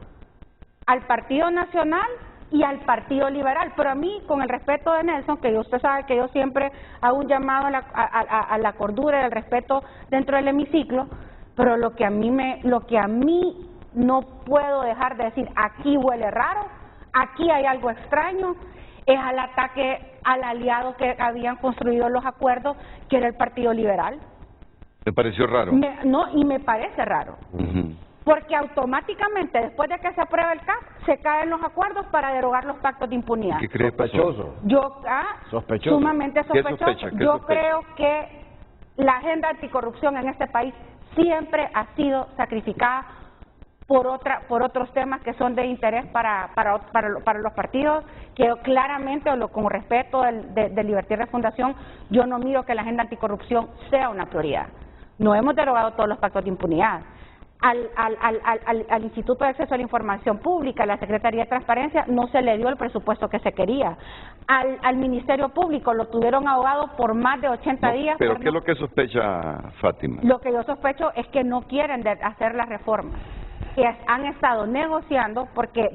al Partido Nacional y al Partido Liberal. Pero a mí, con el respeto de Nelson, que usted sabe que yo siempre hago un llamado a la cordura y al respeto dentro del hemiciclo, pero lo que a mí no puedo dejar de decir, aquí huele raro, aquí hay algo extraño, es al ataque al aliado que habían construido los acuerdos, que era el Partido Liberal. ¿Te pareció raro? No, y me parece raro. Porque automáticamente, después de que se apruebe el CAF, se caen los acuerdos para derogar los pactos de impunidad. ¿Qué crees, sospechoso? Sospechoso. Sumamente sospechoso. ¿Qué sospecha? Yo creo que la agenda anticorrupción en este país siempre ha sido sacrificada por otros temas que son de interés para los partidos, que claramente, con respeto de Libertad y Refundación, yo no miro que la agenda anticorrupción sea una prioridad. No hemos derogado todos los pactos de impunidad. Al Instituto de Acceso a la Información Pública, a la Secretaría de Transparencia, no se le dio el presupuesto que se quería. Al Ministerio Público lo tuvieron ahogado por más de 80 días. ¿Pero qué es lo que sospecha Fátima? Lo que yo sospecho es que no quieren hacer las reformas, que han estado negociando, porque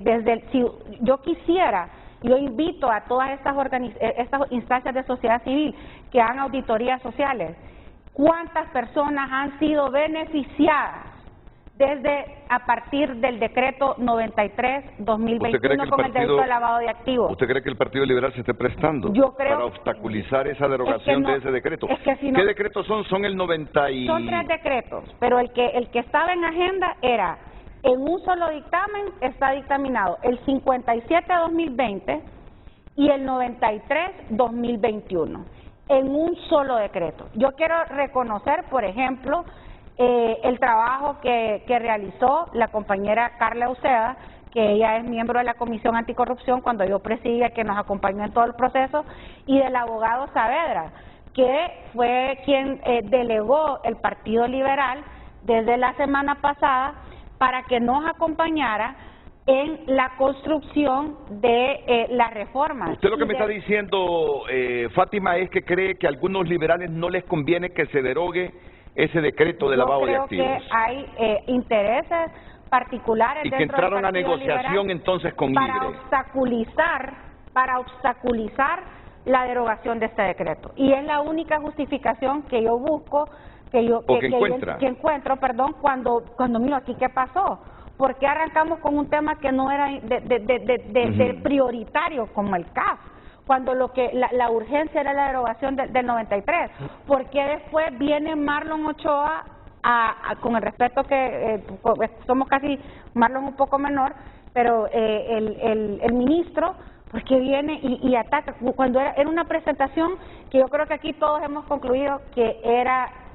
si yo quisiera, yo invito a todas estas instancias de sociedad civil que hagan auditorías sociales, ¿cuántas personas han sido beneficiadas a partir del decreto 93-2021 con el delito de lavado de activos? ¿Usted cree que el Partido Liberal se esté prestando para obstaculizar esa derogación de ese decreto? ¿Qué decretos son? Son el 90 Son 3 decretos, pero el que estaba en agenda era, en un solo dictamen está dictaminado el 57-2020 y el 93-2021, en un solo decreto. Yo quiero reconocer, por ejemplo, el trabajo que realizó la compañera Carla Uceda, que ella es miembro de la Comisión Anticorrupción cuando yo presidía, que nos acompañó en todo el proceso, y del abogado Saavedra, que fue quien delegó el Partido Liberal desde la semana pasada para que nos acompañara en la construcción de las reformas. Usted lo que me está diciendo, Fátima, es que cree que a algunos liberales no les conviene que se derogue ese decreto de lavado de activos. Yo creo que hay intereses particulares y que entraron a negociación entonces con para obstaculizar la derogación de este decreto. Y es la única justificación que yo busco, que encuentro, cuando miro aquí qué pasó. ¿Por qué arrancamos con un tema que no era de prioritario como el CAF? Cuando la urgencia era la derogación del 93. ¿Por qué después viene Marlon Ochoa, con el respeto que somos casi Marlon un poco menor, pero el ministro, pues que viene y ataca, cuando era una presentación que yo creo que aquí todos hemos concluido que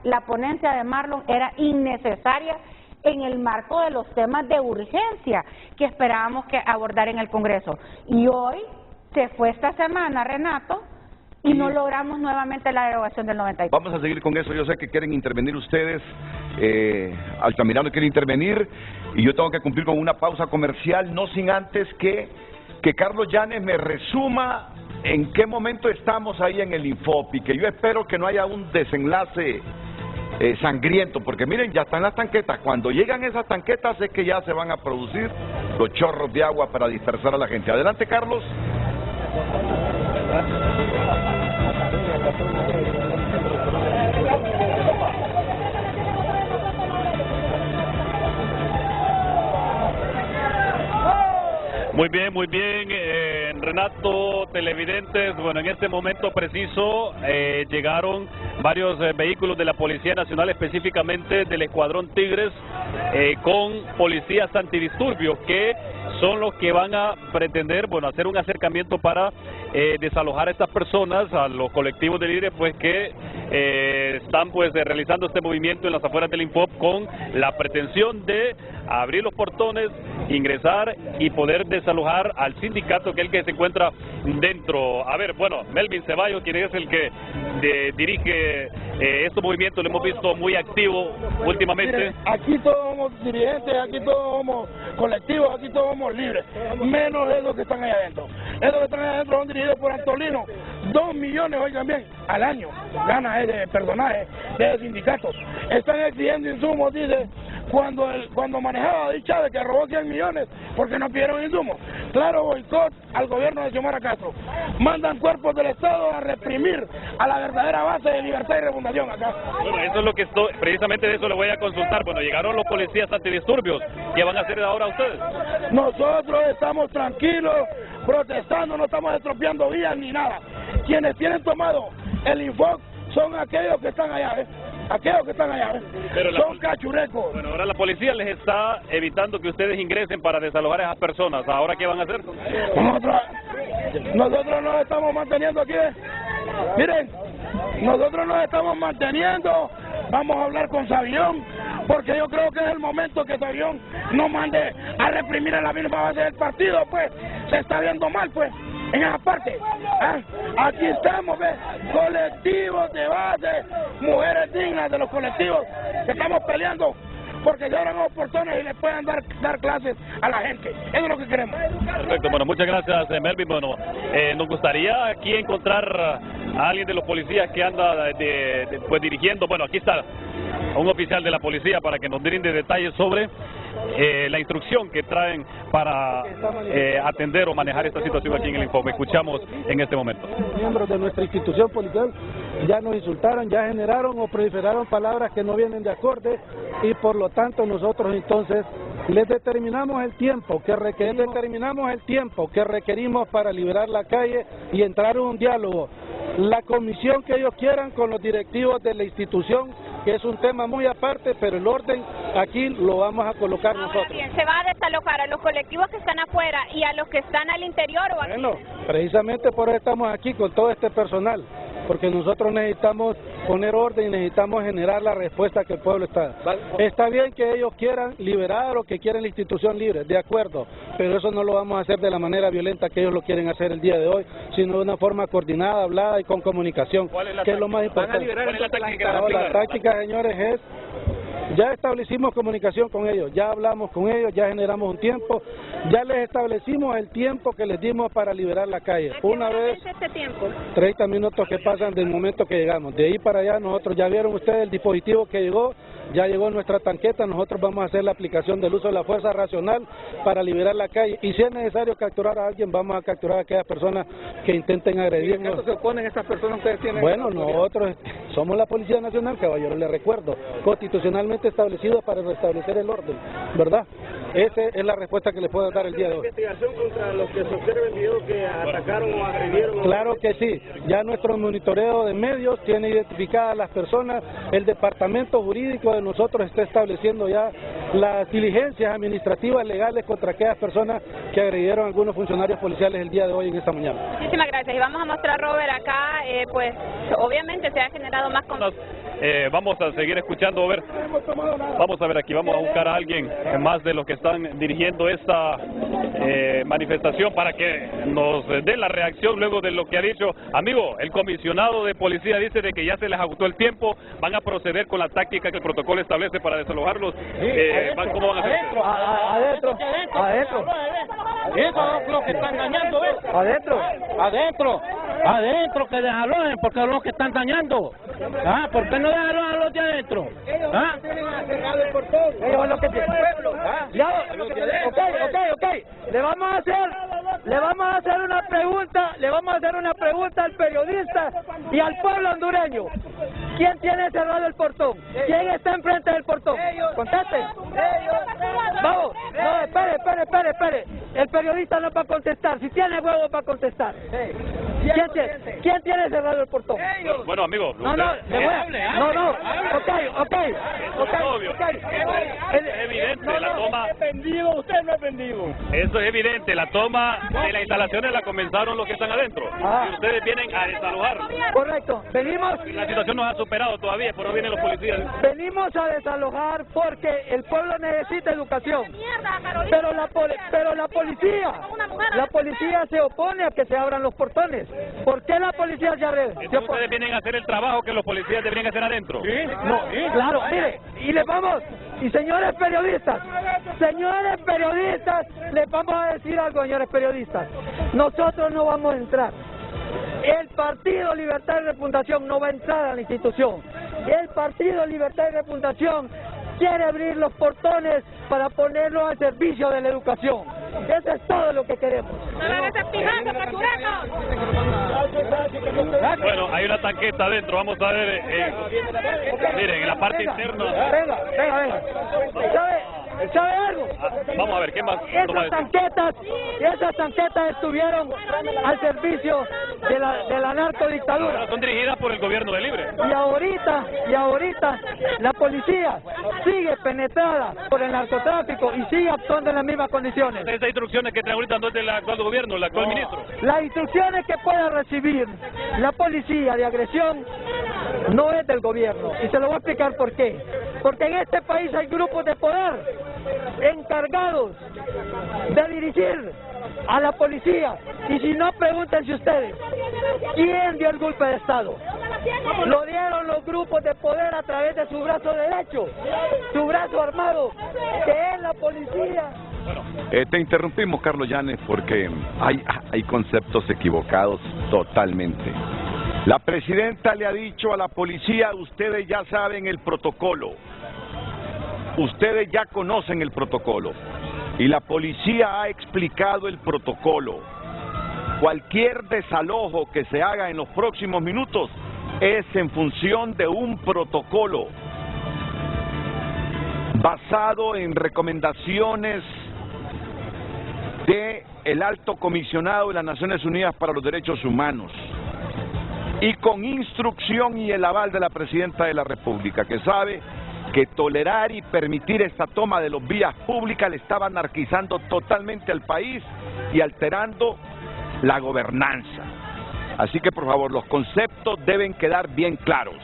la ponencia de Marlon era innecesaria en el marco de los temas de urgencia que esperábamos que abordar en el Congreso. Y hoy se fue esta semana, Renato, y no logramos nuevamente la derogación del 93. Vamos a seguir con eso. Yo sé que quieren intervenir ustedes. Altamirano quiere intervenir y yo tengo que cumplir con una pausa comercial, no sin antes que Carlos Llanes me resuma en qué momento estamos ahí en el Infopi, que yo espero que no haya un desenlace sangriento, porque miren, ya están las tanquetas. Cuando llegan esas tanquetas es que ya se van a producir los chorros de agua para dispersar a la gente. Adelante, Carlos. Muy bien, Renato, televidentes, bueno, en este momento preciso llegaron varios vehículos de la Policía Nacional, específicamente del Escuadrón Tigres, con policías antidisturbios, que son los que van a pretender, bueno, hacer un acercamiento para desalojar a estas personas, a los colectivos de líderes, pues que están pues realizando este movimiento en las afueras del Infop con la pretensión de abrir los portones, ingresar y poder desalojar al sindicato, que es el que se encuentra dentro. A ver, bueno, Melvin Ceballos, quien es el que dirige estos movimientos, lo hemos visto muy activo últimamente. Mire, aquí todos somos dirigentes, aquí todos somos colectivos, aquí todos somos libres, menos esos que están allá adentro. Esos que están allá adentro son dirigidos por Antolino. 2 millones, oigan bien, al año gana ese personaje de ese sindicato. Están exigiendo insumos, dice, cuando manejaba David Chávez, que robó 100 millones porque no pidieron insumos. Claro, boicot al gobierno de Xiomara Castro. Mandan cuerpos del Estado a reprimir a la verdadera base de libertad y refundación acá. Bueno, eso es lo que precisamente de eso le voy a consultar. Bueno, llegaron los policías antidisturbios. ¿Qué van a hacer ahora ustedes? Nosotros estamos tranquilos, protestando, no estamos estropeando vías ni nada. Quienes tienen tomado el Infop son aquellos que están allá, aquellos que están allá, son cachurecos. Bueno, ahora la policía les está evitando que ustedes ingresen para desalojar a esas personas. ¿Ahora qué van a hacer? Nosotros nos estamos manteniendo aquí. Miren, nosotros nos estamos manteniendo. Vamos a hablar con Sabión, porque yo creo que es el momento que Sabión no mande a reprimir a la misma base del partido, pues. Se está viendo mal, pues, en esa parte. Aquí estamos, ¿ves? Colectivos de base, mujeres dignas de los colectivos que estamos peleando porque se abran los portones y le puedan dar clases a la gente. Eso es lo que queremos. Perfecto, bueno, muchas gracias, Melvin. Bueno, nos gustaría aquí encontrar a alguien de los policías que anda pues dirigiendo. Bueno, aquí está un oficial de la policía para que nos brinde detalles sobre la instrucción que traen para atender o manejar esta situación aquí en el Infop. Escuchamos en este momento. Miembros de nuestra institución policial ya nos insultaron, ya generaron o proliferaron palabras que no vienen de acorde, y por lo tanto nosotros entonces les determinamos el tiempo que requerimos para liberar la calle y entrar en un diálogo. La comisión que ellos quieran con los directivos de la institución, que es un tema muy aparte, pero el orden aquí lo vamos a colocar nosotros. Bien, ¿se va a desalojar a los colectivos que están afuera y a los que están al interior o aquí? Bueno, precisamente por eso estamos aquí con todo este personal, porque nosotros necesitamos poner orden y necesitamos generar la respuesta que el pueblo está. Está bien que ellos quieran liberar o que quieran la institución libre, de acuerdo, pero eso no lo vamos a hacer de la manera violenta que ellos lo quieren hacer el día de hoy, sino de una forma coordinada, hablada y con comunicación, que es lo más importante. La táctica, señores, es... Ya establecimos comunicación con ellos, ya hablamos con ellos, ya generamos un tiempo, ya les establecimos el tiempo que les dimos para liberar la calle. Una vez, este tiempo? 30 minutos que pasan del momento que llegamos. De ahí para allá nosotros, ya vieron ustedes el dispositivo que llegó, ya llegó nuestra tanqueta, nosotros vamos a hacer la aplicación del uso de la fuerza racional para liberar la calle. Y si es necesario capturar a alguien, vamos a capturar a aquellas personas que intenten agredirnos. ¿En qué se oponen estas personas? ¿Ustedes tienen? Bueno, nosotros somos la Policía Nacional, caballero, le recuerdo, constitucionalmente establecido para restablecer el orden, ¿verdad? Esa es la respuesta que le puedo dar el día de hoy. ¿Investigación contra los que se observa el video que atacaron o agredieron? Claro que sí, ya nuestro monitoreo de medios tiene identificadas las personas, el departamento jurídico de nosotros está estableciendo ya las diligencias administrativas legales contra aquellas personas que agredieron a algunos funcionarios policiales el día de hoy en esta mañana. Muchísimas gracias, y vamos a mostrar, Robert, acá, pues obviamente se ha generado más... Vamos a seguir escuchando, a ver, vamos a ver aquí, vamos a buscar a alguien más de los que están dirigiendo esta manifestación para que nos dé la reacción luego de lo que ha dicho. Amigo, el comisionado de policía dice de que ya se les agotó el tiempo, van a proceder con la táctica que el protocolo establece para desalojarlos. ¿Cómo van a hacer? Adentro. Eso es lo que están dañando, ¿ves? Adentro que desalojen, porque es lo que están dañando. ¿Por qué no dejaron a los de adentro? Ellos son los que tienen pueblo. Ok. Le vamos a hacer una pregunta al periodista y al pueblo hondureño. ¿Quién tiene cerrado el portón? ¿Quién está enfrente del portón? Contesten. Vamos. No, espere. espere. El periodista no va a contestar. Si tiene huevo para contestar. ¿Quién tiene cerrado el portón? Bueno, amigo. No, le voy a... No. Ok. Es evidente la toma. Usted no es vendido. Eso es evidente. La toma de las instalaciones la comenzaron los que están adentro. Y ustedes vienen a desalojar. Correcto. Venimos... La situación no ha superado todavía, pero vienen los policías. Venimos a desalojar porque el pueblo necesita educación. Pero la policía se opone a que se abran los portones. ¿Por qué la policía se abre? Entonces ustedes vienen a hacer el trabajo que los policías deberían hacer adentro. Claro, mire, y les vamos, y señores periodistas, les vamos a decir algo, señores periodistas. Nosotros no vamos a entrar. El Partido Libertad y Refundación no va a entrar a la institución. El Partido Libertad y Refundación quiere abrir los portones para ponerlos al servicio de la educación. Eso es todo lo que queremos. Bueno, hay una tanqueta adentro, vamos a ver, miren, en la parte interna. Venga. ¿Sabe algo? Vamos a ver, ¿qué más? Esas tanquetas estuvieron al servicio de la narcodictadura. Son dirigidas por el gobierno de Libre. Y ahorita la policía sigue penetrada por el narcotráfico y sigue actuando en las mismas condiciones. Esas instrucciones que trae ahorita no es del actual gobierno, el actual ministro. Las instrucciones que pueda recibir la policía de agresión no es del gobierno. Y se lo voy a explicar por qué. Porque en este país hay grupos de poder encargados de dirigir a la policía. Y si no, pregúntense ustedes, ¿quién dio el golpe de Estado? Lo dieron los grupos de poder a través de su brazo derecho, su brazo armado, que es la policía. Te interrumpimos, Carlos Llanes, porque hay conceptos equivocados totalmente. La presidenta le ha dicho a la policía, ustedes ya saben el protocolo. Ustedes ya conocen el protocolo y la policía ha explicado el protocolo. Cualquier desalojo que se haga en los próximos minutos es en función de un protocolo basado en recomendaciones del Alto Comisionado de las Naciones Unidas para los Derechos Humanos y con instrucción y el aval de la Presidenta de la República, que sabe que tolerar y permitir esta toma de las vías públicas le estaba anarquizando totalmente al país y alterando la gobernanza. Así que, por favor, los conceptos deben quedar bien claros.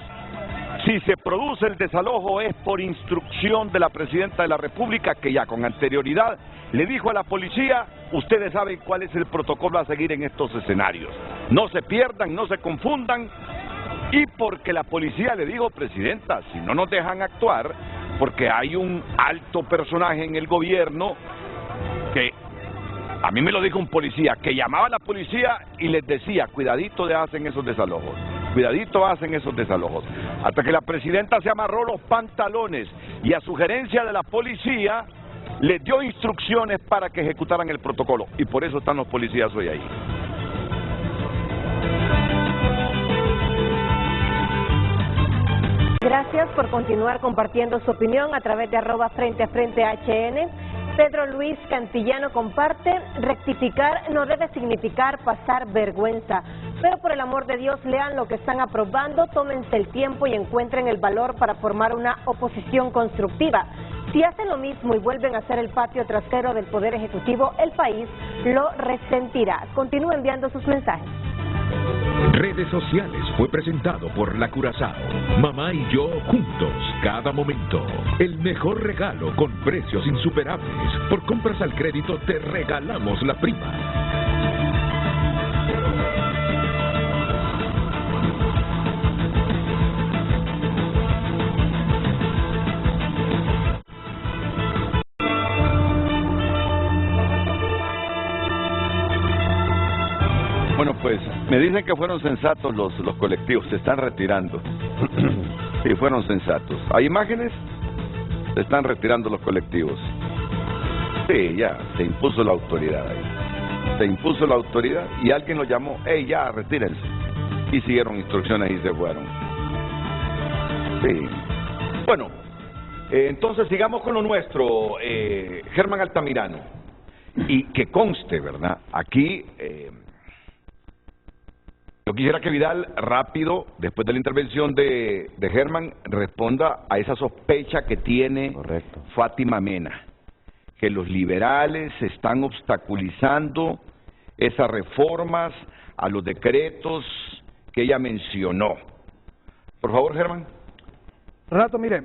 Si se produce el desalojo es por instrucción de la Presidenta de la República, que ya con anterioridad le dijo a la policía, ustedes saben cuál es el protocolo a seguir en estos escenarios. No se pierdan, no se confundan. Y porque la policía le dijo, Presidenta, si no nos dejan actuar, porque hay un alto personaje en el gobierno que, a mí me lo dijo un policía, que llamaba a la policía y les decía, cuidadito hacen esos desalojos, cuidadito hacen esos desalojos. Hasta que la Presidenta se amarró los pantalones y a sugerencia de la policía les dio instrucciones para que ejecutaran el protocolo. Y por eso están los policías hoy ahí. Gracias por continuar compartiendo su opinión a través de @FrenteAFrenteHN. Pedro Luis Cantillano comparte, rectificar no debe significar pasar vergüenza, pero por el amor de Dios lean lo que están aprobando, tómense el tiempo y encuentren el valor para formar una oposición constructiva. Si hacen lo mismo y vuelven a ser el patio trasero del Poder Ejecutivo, el país lo resentirá. Continúe enviando sus mensajes. Redes Sociales fue presentado por La Curazao. Mamá y yo juntos, cada momento. El mejor regalo con precios insuperables. Por compras al crédito te regalamos la prima. Bueno, pues me dicen que fueron sensatos los colectivos, se están retirando. Sí, fueron sensatos. ¿Hay imágenes? Se están retirando los colectivos. Sí, ya, se impuso la autoridad ahí. Se impuso la autoridad y alguien los llamó, hey, ya, retírense. Y siguieron instrucciones y se fueron. Sí. Bueno, entonces sigamos con lo nuestro. Germán Altamirano. Y que conste, ¿verdad? Aquí yo quisiera que Vidal rápido, después de la intervención de Germán, responda a esa sospecha que tiene Fátima Mena, que los liberales están obstaculizando esas reformas a los decretos que ella mencionó. Por favor, Germán. Renato, mire,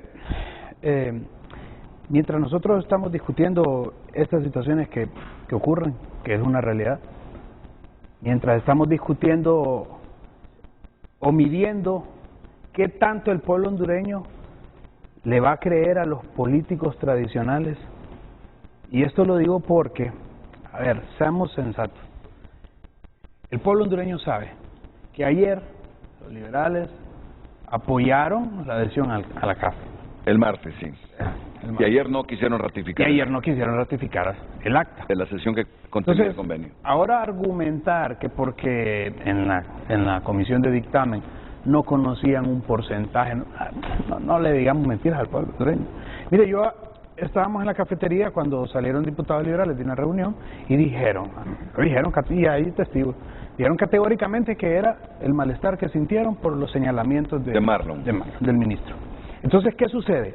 mientras nosotros estamos discutiendo estas situaciones que ocurren, que es una realidad, mientras estamos discutiendo o midiendo qué tanto el pueblo hondureño le va a creer a los políticos tradicionales, y esto lo digo porque, a ver, seamos sensatos, el pueblo hondureño sabe que ayer los liberales apoyaron la adhesión a la CAF. El martes, sí. Y ayer no quisieron ratificar. Y ayer no quisieron ratificar el acta. De la sesión que contenía el convenio. Ahora argumentar que porque en la comisión de dictamen no conocían un porcentaje, no le digamos mentiras al pueblo hondureño. Mire, estábamos en la cafetería cuando salieron diputados liberales de una reunión y dijeron, y hay testigos, dijeron categóricamente que era el malestar que sintieron por los señalamientos de Marlon, del ministro. Entonces, ¿qué sucede?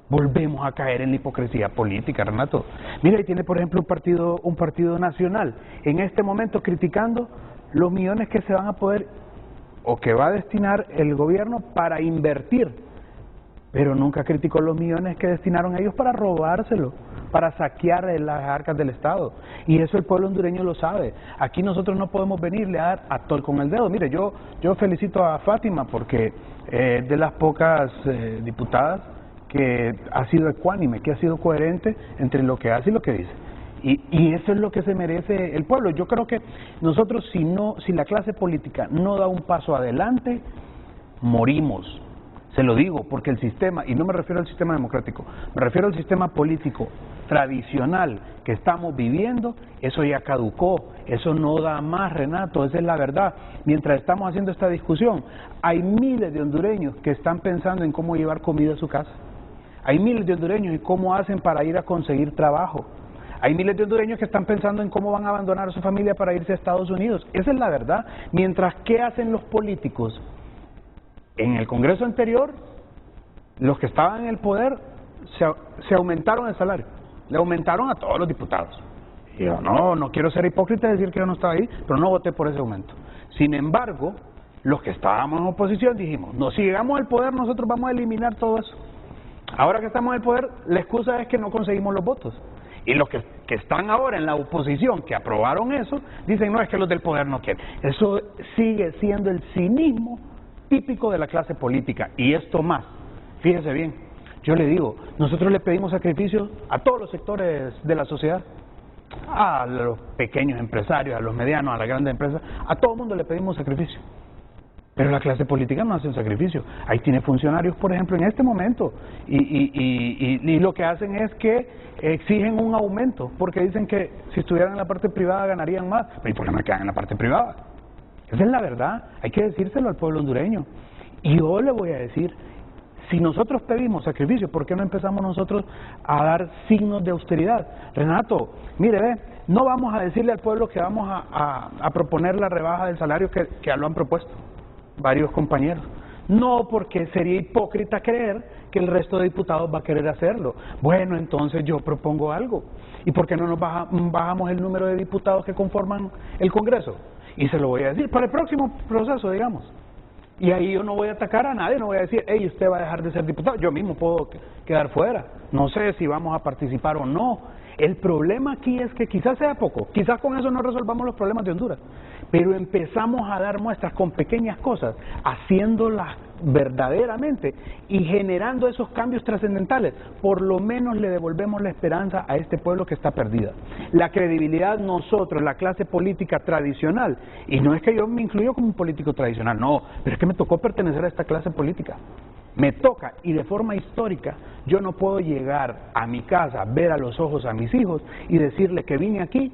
Volvemos a caer en la hipocresía política, Renato. Mira, ahí tiene, por ejemplo, un partido nacional en este momento criticando los millones que se van a poder o que va a destinar el gobierno para invertir, pero nunca criticó los millones que destinaron ellos para robárselo, para saquear las arcas del Estado. Y eso el pueblo hondureño lo sabe. Aquí nosotros no podemos venirle a dar a tol con el dedo. Mire, yo felicito a Fátima porque de las pocas diputadas que ha sido ecuánime, que ha sido coherente entre lo que hace y lo que dice. Y eso es lo que se merece el pueblo. Yo creo que nosotros, si la clase política no da un paso adelante, morimos. Se lo digo, porque el sistema, y no me refiero al sistema democrático, me refiero al sistema político tradicional que estamos viviendo, eso ya caducó, eso no da más, Renato, esa es la verdad. Mientras estamos haciendo esta discusión, hay miles de hondureños que están pensando en cómo llevar comida a su casa. Hay miles de hondureños y cómo hacen para ir a conseguir trabajo. Hay miles de hondureños que están pensando en cómo van a abandonar a su familia para irse a Estados Unidos. Esa es la verdad. Mientras, ¿qué hacen los políticos? En el Congreso anterior, los que estaban en el poder se aumentaron el salario. Le aumentaron a todos los diputados. Y yo no quiero ser hipócrita y decir que yo no estaba ahí, pero no voté por ese aumento. Sin embargo, los que estábamos en oposición dijimos, no, si llegamos al poder nosotros vamos a eliminar todo eso. Ahora que estamos en el poder, la excusa es que no conseguimos los votos. Y los que están ahora en la oposición, que aprobaron eso, dicen, no, es que los del poder no quieren. Eso sigue siendo el cinismo típico de la clase política. Y esto más, fíjese bien, yo le digo, nosotros le pedimos sacrificios a todos los sectores de la sociedad, a los pequeños empresarios, a los medianos, a las grandes empresas, a todo el mundo le pedimos sacrificio. Pero la clase política no hace un sacrificio. Ahí tiene funcionarios, por ejemplo, en este momento, y lo que hacen es que exigen un aumento, porque dicen que si estuvieran en la parte privada ganarían más. ¿Y por qué no quedan en la parte privada? Esa es la verdad, hay que decírselo al pueblo hondureño. Y yo le voy a decir, si nosotros pedimos sacrificio, ¿por qué no empezamos nosotros a dar signos de austeridad? Renato, mire, no vamos a decirle al pueblo que vamos a proponer la rebaja del salario que ya lo han propuesto varios compañeros. No, porque sería hipócrita creer que el resto de diputados va a querer hacerlo. Bueno, entonces yo propongo algo. ¿Y por qué no nos bajamos el número de diputados que conforman el Congreso? Y se lo voy a decir para el próximo proceso, digamos. Y ahí yo no voy a atacar a nadie, no voy a decir, hey, usted va a dejar de ser diputado. Yo mismo puedo quedar fuera. No sé si vamos a participar o no. El problema aquí es que quizás sea poco, quizás con eso no resolvamos los problemas de Honduras, pero empezamos a dar muestras con pequeñas cosas, haciéndolas verdaderamente y generando esos cambios trascendentales. Por lo menos le devolvemos la esperanza a este pueblo que está perdida. La credibilidad nosotros, la clase política tradicional, y no es que yo me incluyo como un político tradicional, no, pero es que me tocó pertenecer a esta clase política. Me toca, y de forma histórica, yo no puedo llegar a mi casa, ver a los ojos a mis hijos y decirle que vine aquí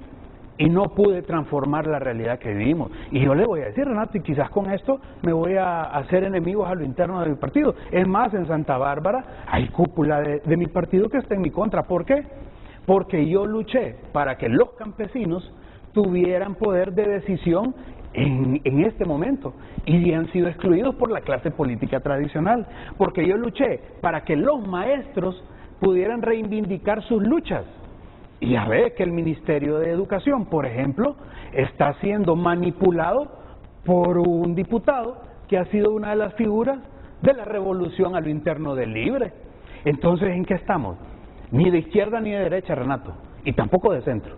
y no pude transformar la realidad que vivimos. Y yo le voy a decir, Renato, y quizás con esto me voy a hacer enemigos a lo interno de mi partido. Es más, en Santa Bárbara hay cúpula de mi partido que está en mi contra. ¿Por qué? porque yo luché para que los campesinos tuvieran poder de decisión en este momento y han sido excluidos por la clase política tradicional, porque yo luché para que los maestros pudieran reivindicar sus luchas. Y ya ve que el Ministerio de Educación, por ejemplo, está siendo manipulado por un diputado que ha sido una de las figuras de la revolución a lo interno del Libre. Entonces, ¿en qué estamos? Ni de izquierda ni de derecha, Renato, y tampoco de centro,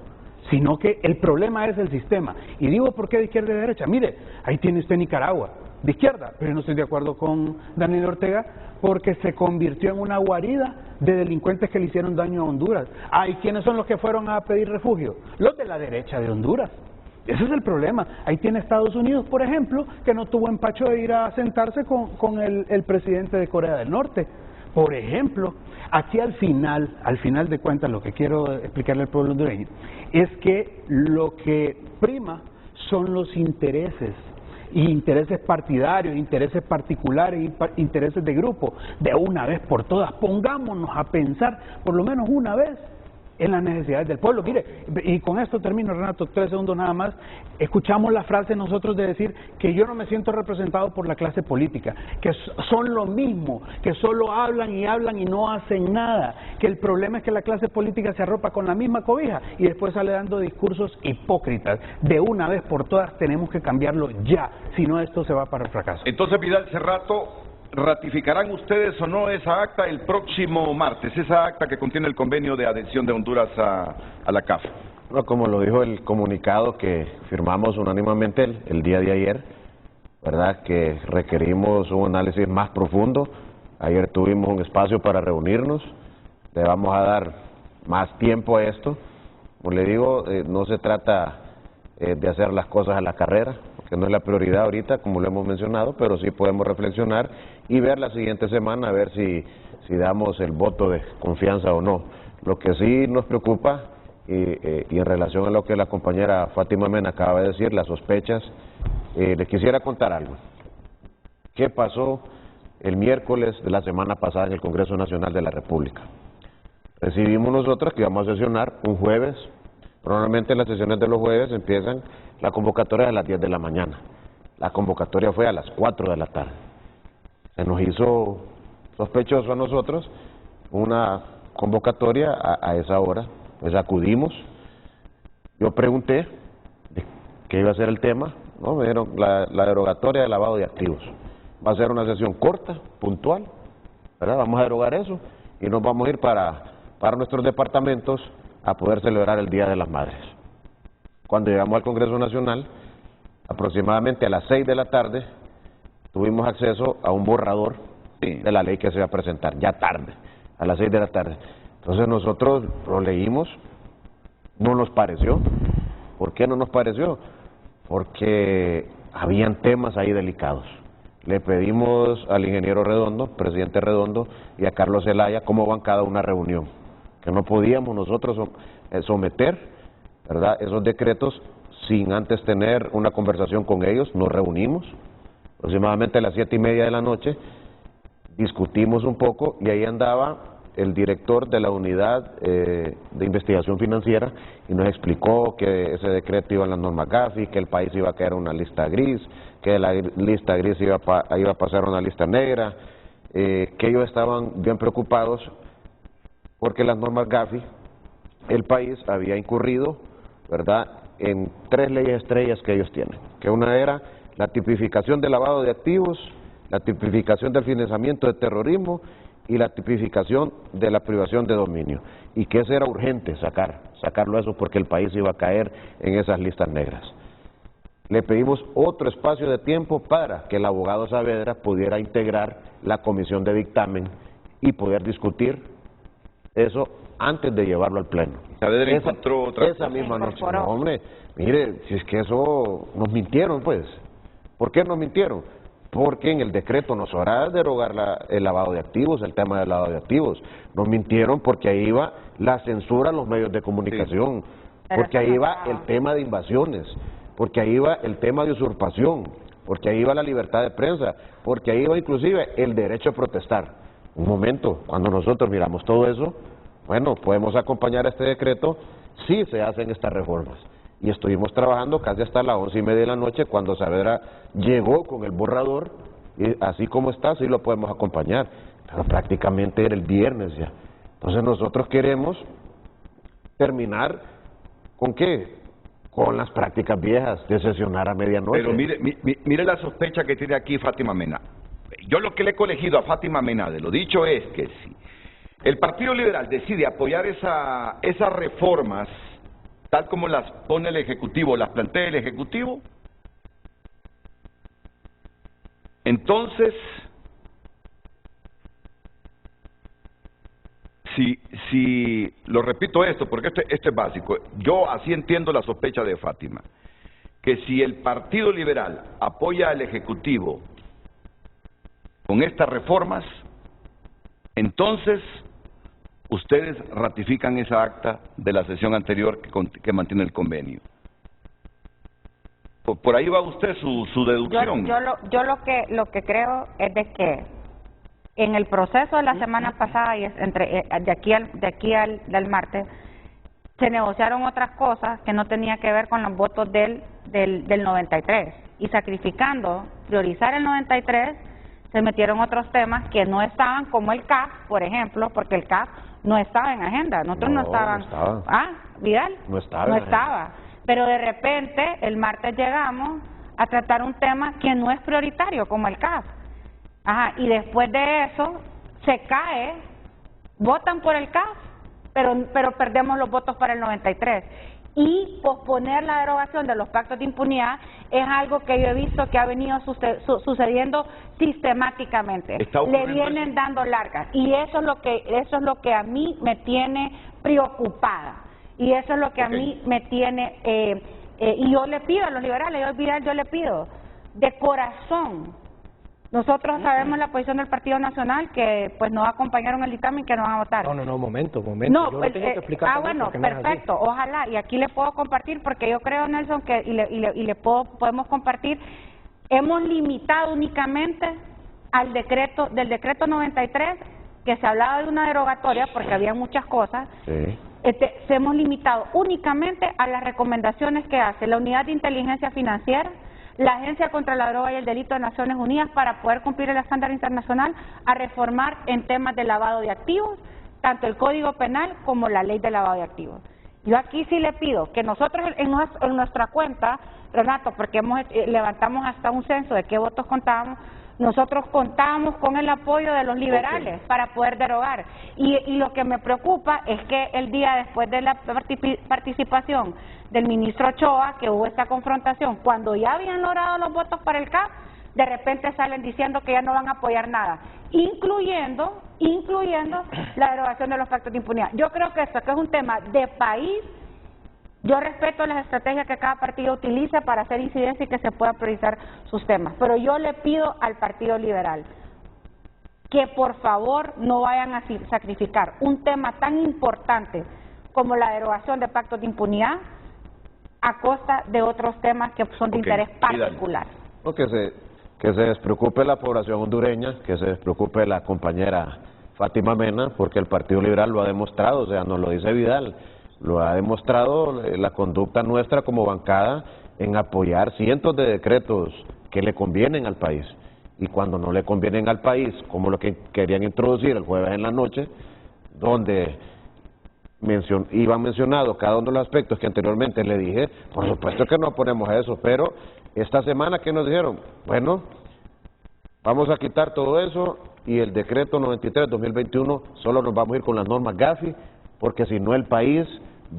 sino que el problema es el sistema. Y digo, ¿por qué de izquierda y de derecha? Mire, ahí tiene usted Nicaragua, de izquierda, pero yo no estoy de acuerdo con Daniel Ortega, porque se convirtió en una guarida de delincuentes que le hicieron daño a Honduras. ¿Y quiénes son los que fueron a pedir refugio? Los de la derecha de Honduras. Ese es el problema. Ahí tiene Estados Unidos, por ejemplo, que no tuvo empacho de ir a sentarse con el presidente de Corea del Norte. Por ejemplo, aquí al final de cuentas, lo que quiero explicarle al pueblo hondureño es que lo que prima son los intereses, y intereses partidarios, intereses particulares, intereses de grupo. De una vez por todas, pongámonos a pensar por lo menos una vez en las necesidades del pueblo. Mire, y con esto termino, Renato, 3 segundos nada más. Escuchamos la frase nosotros de decir que yo no me siento representado por la clase política, que son lo mismo, que solo hablan y no hacen nada, que el problema es que la clase política se arropa con la misma cobija y después sale dando discursos hipócritas. De una vez por todas tenemos que cambiarlo ya, si no esto se va para el fracaso. Entonces, Vidal Cerrato, ¿ratificarán ustedes o no esa acta el próximo martes, esa acta que contiene el convenio de adhesión de Honduras a la CAF? No, como lo dijo el comunicado que firmamos unánimemente el día de ayer, ¿verdad? Que requerimos un análisis más profundo. Ayer tuvimos un espacio para reunirnos, le vamos a dar más tiempo a esto. Como le digo, no se trata de hacer las cosas a la carrera, que no es la prioridad ahorita, como lo hemos mencionado, pero sí podemos reflexionar y ver la siguiente semana, a ver si damos el voto de confianza o no. Lo que sí nos preocupa, y en relación a lo que la compañera Fátima Mena acaba de decir, las sospechas, les quisiera contar algo. ¿Qué pasó el miércoles de la semana pasada en el Congreso Nacional de la República? Recibimos nosotros que íbamos a sesionar un jueves. Normalmente las sesiones de los jueves empiezan la convocatoria a las 10 de la mañana. La convocatoria fue a las 4 de la tarde. Se nos hizo sospechoso a nosotros una convocatoria a esa hora. Pues acudimos. Yo pregunté qué iba a ser el tema. ¿No? Me dieron la derogatoria de lavado de activos. Va a ser una sesión corta, puntual, ¿verdad? Vamos a derogar eso y nos vamos a ir para nuestros departamentos a poder celebrar el Día de las Madres. Cuando llegamos al Congreso Nacional, aproximadamente a las 6 de la tarde, tuvimos acceso a un borrador de la ley que se iba a presentar, ya tarde, a las 6 de la tarde. Entonces nosotros lo leímos, no nos pareció. ¿Por qué no nos pareció? Porque habían temas ahí delicados. Le pedimos al ingeniero Redondo, presidente Redondo, y a Carlos Zelaya cómo bancada una reunión, que no podíamos nosotros someter, ¿verdad?, esos decretos sin antes tener una conversación con ellos. Nos reunimos aproximadamente a las 7:30 de la noche, discutimos un poco y ahí andaba el director de la unidad de investigación financiera y nos explicó que ese decreto iba en las normas Gafi, que el país iba a caer en una lista gris, que la lista gris iba a pasar a una lista negra, que ellos estaban bien preocupados porque las normas Gafi, el país había incurrido, ¿verdad?, en 3 leyes estrellas que ellos tienen, que una era la tipificación del lavado de activos, la tipificación del financiamiento de terrorismo y la tipificación de la privación de dominio, y que eso era urgente sacarlo eso porque el país iba a caer en esas listas negras. Le pedimos otro espacio de tiempo para que el abogado Saavedra pudiera integrar la comisión de dictamen y poder discutir eso antes de llevarlo al pleno. Saavedra encontró otra esa misma noche. No, hombre, mire, si es que eso nos mintieron, pues. ¿Por qué nos mintieron? Porque en el decreto nos hará derogar el lavado de activos, el tema del lavado de activos. Nos mintieron porque ahí iba la censura a los medios de comunicación, porque ahí iba el tema de invasiones, porque ahí iba el tema de usurpación, porque ahí iba la libertad de prensa, porque ahí iba inclusive el derecho a protestar. Un momento, cuando nosotros miramos todo eso, bueno, podemos acompañar este decreto si se hacen estas reformas. Y estuvimos trabajando casi hasta las 11:30 de la noche cuando Saavedra llegó con el borrador, y así como está, sí lo podemos acompañar, pero prácticamente era el viernes ya. Entonces nosotros queremos terminar ¿con qué? Con las prácticas viejas de sesionar a medianoche. Pero mire la sospecha que tiene aquí Fátima Mena. Yo lo que le he colegido a Fátima Mena de lo dicho es que si el Partido Liberal decide apoyar esas reformas tal como las pone el Ejecutivo, las plantea el Ejecutivo, entonces, si lo repito esto, porque esto es básico, yo así entiendo la sospecha de Fátima, que si el Partido Liberal apoya al Ejecutivo con estas reformas, entonces ustedes ratifican esa acta de la sesión anterior que mantiene el convenio. Por ahí va usted su deducción. Yo lo que creo es de que en el proceso de la semana pasada y de aquí al martes se negociaron otras cosas que no tenían que ver con los votos del 93 y sacrificando, priorizar el 93, se metieron otros temas que no estaban, como el CAF, por ejemplo, porque el CAF no estaba en agenda, nosotros no estaban. No estaba. Ah, Vidal. No estaba. No estaba. Pero de repente, el martes llegamos a tratar un tema que no es prioritario, como el CAF. Ajá, y después de eso, se cae, votan por el CAF, pero perdemos los votos para el 93. Y posponer la derogación de los pactos de impunidad es algo que yo he visto que ha venido sucediendo sistemáticamente. Le vienen dando largas y eso es lo que a mí me tiene preocupada y eso es lo que a mí me tiene y yo le pido a los liberales, yo le pido de corazón. Nosotros sabemos la posición del Partido Nacional, que pues nos acompañaron el dictamen, que no van a votar. No, momento. No, yo lo tengo que explicar bueno, perfecto, ojalá, y aquí le puedo compartir, porque yo creo, Nelson, que podemos compartir, hemos limitado únicamente al del decreto 93, que se hablaba de una derogatoria, porque había muchas cosas, sí. Se hemos limitado únicamente a las recomendaciones que hace la Unidad de Inteligencia Financiera, la Agencia contra la Droga y el Delito de Naciones Unidas para poder cumplir el estándar internacional a reformar en temas de lavado de activos, tanto el Código Penal como la Ley de Lavado de Activos. Yo aquí sí le pido que nosotros en nuestra cuenta, Renato, porque levantamos hasta un censo de qué votos contábamos, nosotros contábamos con el apoyo de los liberales para poder derogar. Y lo que me preocupa es que el día después de la participación del ministro Ochoa, que hubo esta confrontación, cuando ya habían logrado los votos para el CAF, de repente salen diciendo que ya no van a apoyar nada, incluyendo la derogación de los pactos de impunidad. Yo creo que esto que es un tema de país. Yo respeto las estrategias que cada partido utilice para hacer incidencia y que se puedan priorizar sus temas, pero yo le pido al Partido Liberal que por favor no vayan a sacrificar un tema tan importante como la derogación de pactos de impunidad a costa de otros temas que son de interés particular. No, que se despreocupe la población hondureña, que se despreocupe la compañera Fátima Mena, porque el Partido Liberal lo ha demostrado, o sea, nos lo dice Vidal, lo ha demostrado la conducta nuestra como bancada en apoyar cientos de decretos que le convienen al país. Y cuando no le convienen al país, como lo que querían introducir el jueves en la noche, donde iban mencionados cada uno de los aspectos que anteriormente le dije, por supuesto que no ponemos eso, pero esta semana que nos dijeron, bueno, vamos a quitar todo eso y el decreto 93-2021 solo nos vamos a ir con las normas Gafi, porque si no el país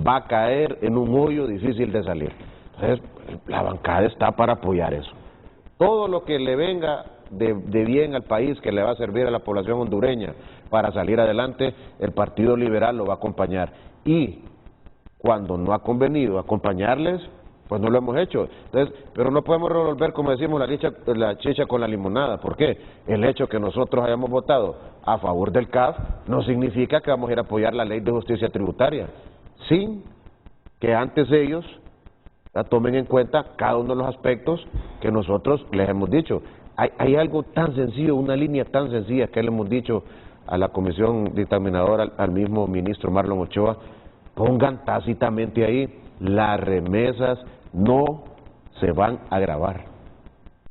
va a caer en un hoyo difícil de salir. Entonces, la bancada está para apoyar eso. Todo lo que le venga de bien al país, que le va a servir a la población hondureña para salir adelante, el Partido Liberal lo va a acompañar. Y cuando no ha convenido acompañarles, pues no lo hemos hecho. Entonces, pero no podemos revolver, como decimos, la chicha con la limonada. ¿Por qué? El hecho que nosotros hayamos votado a favor del CAF no significa que vamos a ir a apoyar la Ley de Justicia Tributaria, sin que antes ellos la tomen en cuenta cada uno de los aspectos que nosotros les hemos dicho. Hay algo tan sencillo, una línea tan sencilla que le hemos dicho a la comisión dictaminadora, al mismo ministro Marlon Ochoa, pongan tácitamente ahí, las remesas no se van a gravar.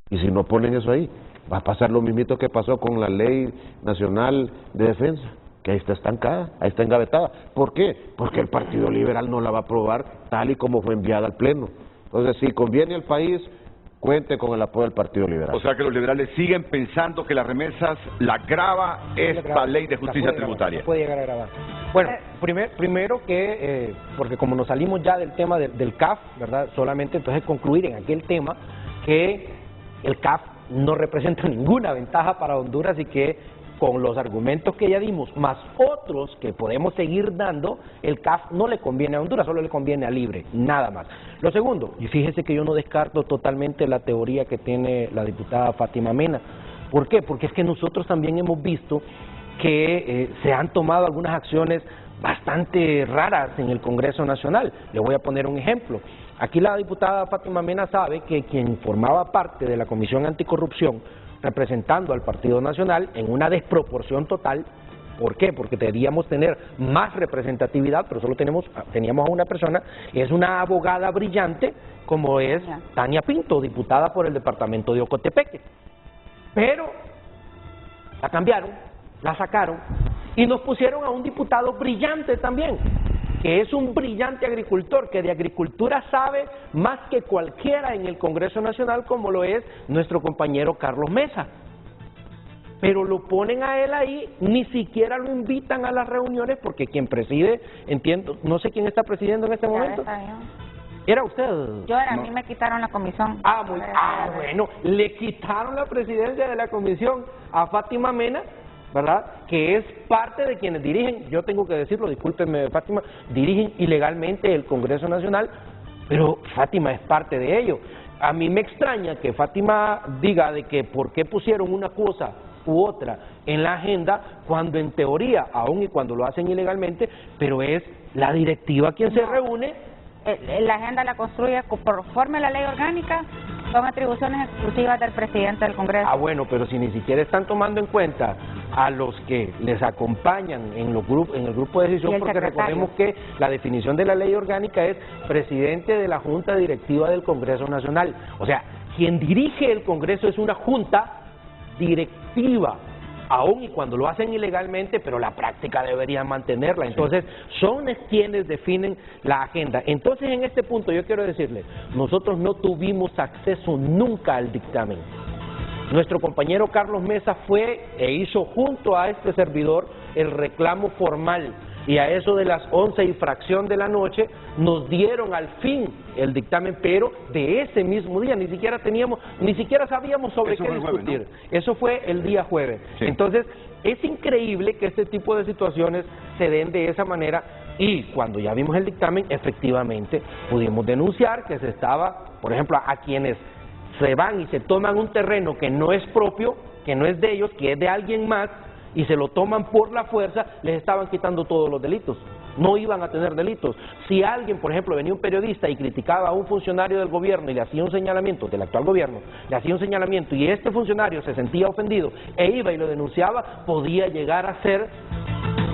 Y si no ponen eso ahí, va a pasar lo mismito que pasó con la Ley Nacional de Defensa, que ahí está estancada, ahí está engavetada. ¿Por qué? Porque el Partido Liberal no la va a aprobar tal y como fue enviada al Pleno. Entonces, si conviene al país, cuente con el apoyo del Partido Liberal. O sea que los liberales siguen pensando que las remesas la grava esta ley de justicia tributaria. Puede llegar a grabar. Bueno, primero que, porque como nos salimos ya del tema del CAF, ¿verdad? Solamente entonces concluir en aquel tema que el CAF no representa ninguna ventaja para Honduras y que con los argumentos que ya dimos, más otros que podemos seguir dando, el CAF no le conviene a Honduras, solo le conviene a Libre, nada más. Lo segundo, y fíjese que yo no descarto totalmente la teoría que tiene la diputada Fátima Mena. ¿Por qué? Porque es que nosotros también hemos visto que se han tomado algunas acciones bastante raras en el Congreso Nacional. Le voy a poner un ejemplo. Aquí la diputada Fátima Mena sabe que quien formaba parte de la Comisión Anticorrupción, representando al Partido Nacional en una desproporción total. ¿Por qué? Porque deberíamos tener más representatividad, pero solo teníamos a una persona, es una abogada brillante como es Tania Pinto, diputada por el departamento de Ocotepeque. Pero la cambiaron, la sacaron y nos pusieron a un diputado brillante también, que es un brillante agricultor, que de agricultura sabe más que cualquiera en el Congreso Nacional, como lo es nuestro compañero Carlos Mesa. Pero lo ponen a él ahí, ni siquiera lo invitan a las reuniones, porque quien preside, entiendo, no sé quién está presidiendo en este momento. ¿Era usted? Yo era, a mí me quitaron la comisión. Bueno, le quitaron la presidencia de la comisión a Fátima Mena, ¿verdad? Que es parte de quienes dirigen, yo tengo que decirlo, discúlpeme Fátima, dirigen ilegalmente el Congreso Nacional, pero Fátima es parte de ello. A mí me extraña que Fátima diga de que por qué pusieron una cosa u otra en la agenda, cuando en teoría, aun y cuando lo hacen ilegalmente, pero es la directiva quien se reúne. La agenda la construye conforme a la ley orgánica, son atribuciones exclusivas del presidente del Congreso. Bueno, pero si ni siquiera están tomando en cuenta a los que les acompañan en el grupo de decisión, porque recordemos que la definición de la ley orgánica es presidente de la Junta Directiva del Congreso Nacional. O sea, quien dirige el Congreso es una junta directiva, aún y cuando lo hacen ilegalmente, pero la práctica deberían mantenerla. Entonces, son quienes definen la agenda. Entonces, en este punto yo quiero decirles, nosotros no tuvimos acceso nunca al dictamen. Nuestro compañero Carlos Mesa fue e hizo junto a este servidor el reclamo formal, y a eso de las 11 y fracción de la noche nos dieron al fin el dictamen, pero de ese mismo día ni siquiera sabíamos sobre qué discutir. Jueves, ¿no? Eso fue el día jueves. Sí. Entonces, es increíble que este tipo de situaciones se den de esa manera, y cuando ya vimos el dictamen, efectivamente pudimos denunciar que se estaba, por ejemplo, a quienes se van y se toman un terreno que no es propio, que no es de ellos, que es de alguien más, y se lo toman por la fuerza, les estaban quitando todos los delitos. No iban a tener delitos. Si alguien, por ejemplo, venía un periodista y criticaba a un funcionario del gobierno y le hacía un señalamiento, del actual gobierno, le hacía un señalamiento y este funcionario se sentía ofendido e iba y lo denunciaba, podía llegar a ser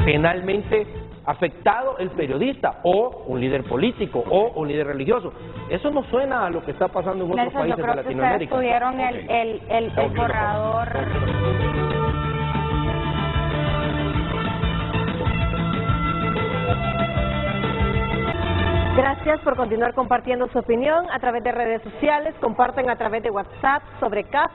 penalmente afectado el periodista, o un líder político, o un líder religioso. Eso no suena a lo que está pasando en otros países de Latinoamérica. Ustedes tuvieron el borrador. Gracias por continuar compartiendo su opinión a través de redes sociales, comparten a través de WhatsApp sobre CAF.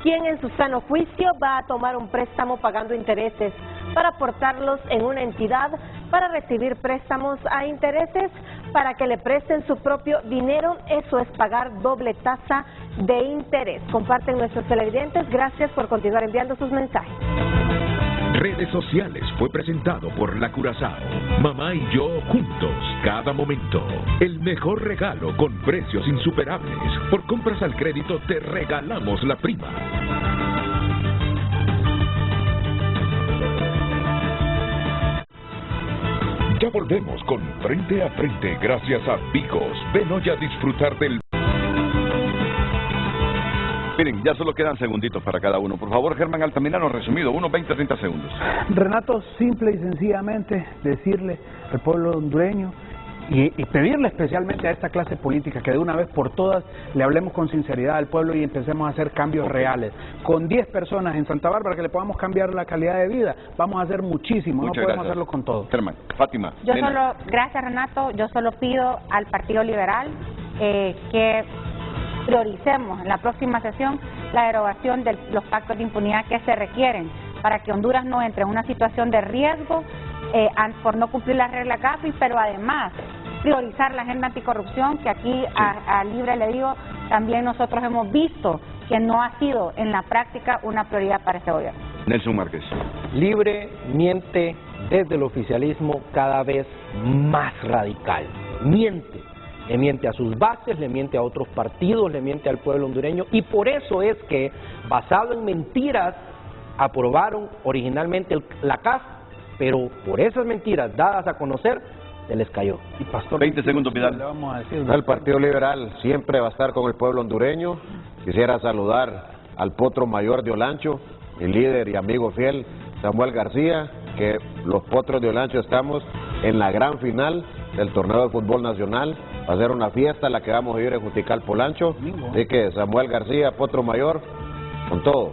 ¿Quién en su sano juicio va a tomar un préstamo pagando intereses para aportarlos en una entidad para recibir préstamos a intereses para que le presten su propio dinero? Eso es pagar doble tasa de interés. Comparten nuestros televidentes. Gracias por continuar enviando sus mensajes. Redes sociales fue presentado por La Curazao. Mamá y yo juntos, cada momento. El mejor regalo con precios insuperables. Por compras al crédito te regalamos la prima. Ya volvemos con Frente a Frente gracias a Vicos. Ven hoy a disfrutar del Miren, ya solo quedan segunditos para cada uno. Por favor, Germán Altamirano, resumido, unos 20, 30 segundos. Renato, simple y sencillamente decirle al pueblo hondureño y pedirle especialmente a esta clase política que de una vez por todas le hablemos con sinceridad al pueblo y empecemos a hacer cambios reales. Con 10 personas en Santa Bárbara que le podamos cambiar la calidad de vida, vamos a hacer muchísimo, no podemos hacerlo con todo. Germán, Fátima. Gracias Renato, yo solo pido al Partido Liberal que prioricemos en la próxima sesión la derogación de los pactos de impunidad que se requieren para que Honduras no entre en una situación de riesgo por no cumplir las reglas GAFI, pero además priorizar la agenda anticorrupción, que aquí a Libre le digo, también nosotros hemos visto que no ha sido en la práctica una prioridad para este gobierno. Nelson Márquez. Libre miente desde el oficialismo cada vez más radical. Miente. Le miente a sus bases, le miente a otros partidos, le miente al pueblo hondureño, y por eso es que, basado en mentiras, aprobaron originalmente la CAF, pero por esas mentiras dadas a conocer, se les cayó. Y Pastor, 20 segundos, Vidal. El Partido Liberal siempre va a estar con el pueblo hondureño. Quisiera saludar al potro mayor de Olancho, mi líder y amigo fiel, Samuel García, que los potros de Olancho estamos en la gran final del torneo de fútbol nacional. Va a ser una fiesta la que vamos a vivir en Juticalpa, Olancho. Así que Samuel García, potro mayor, con todo.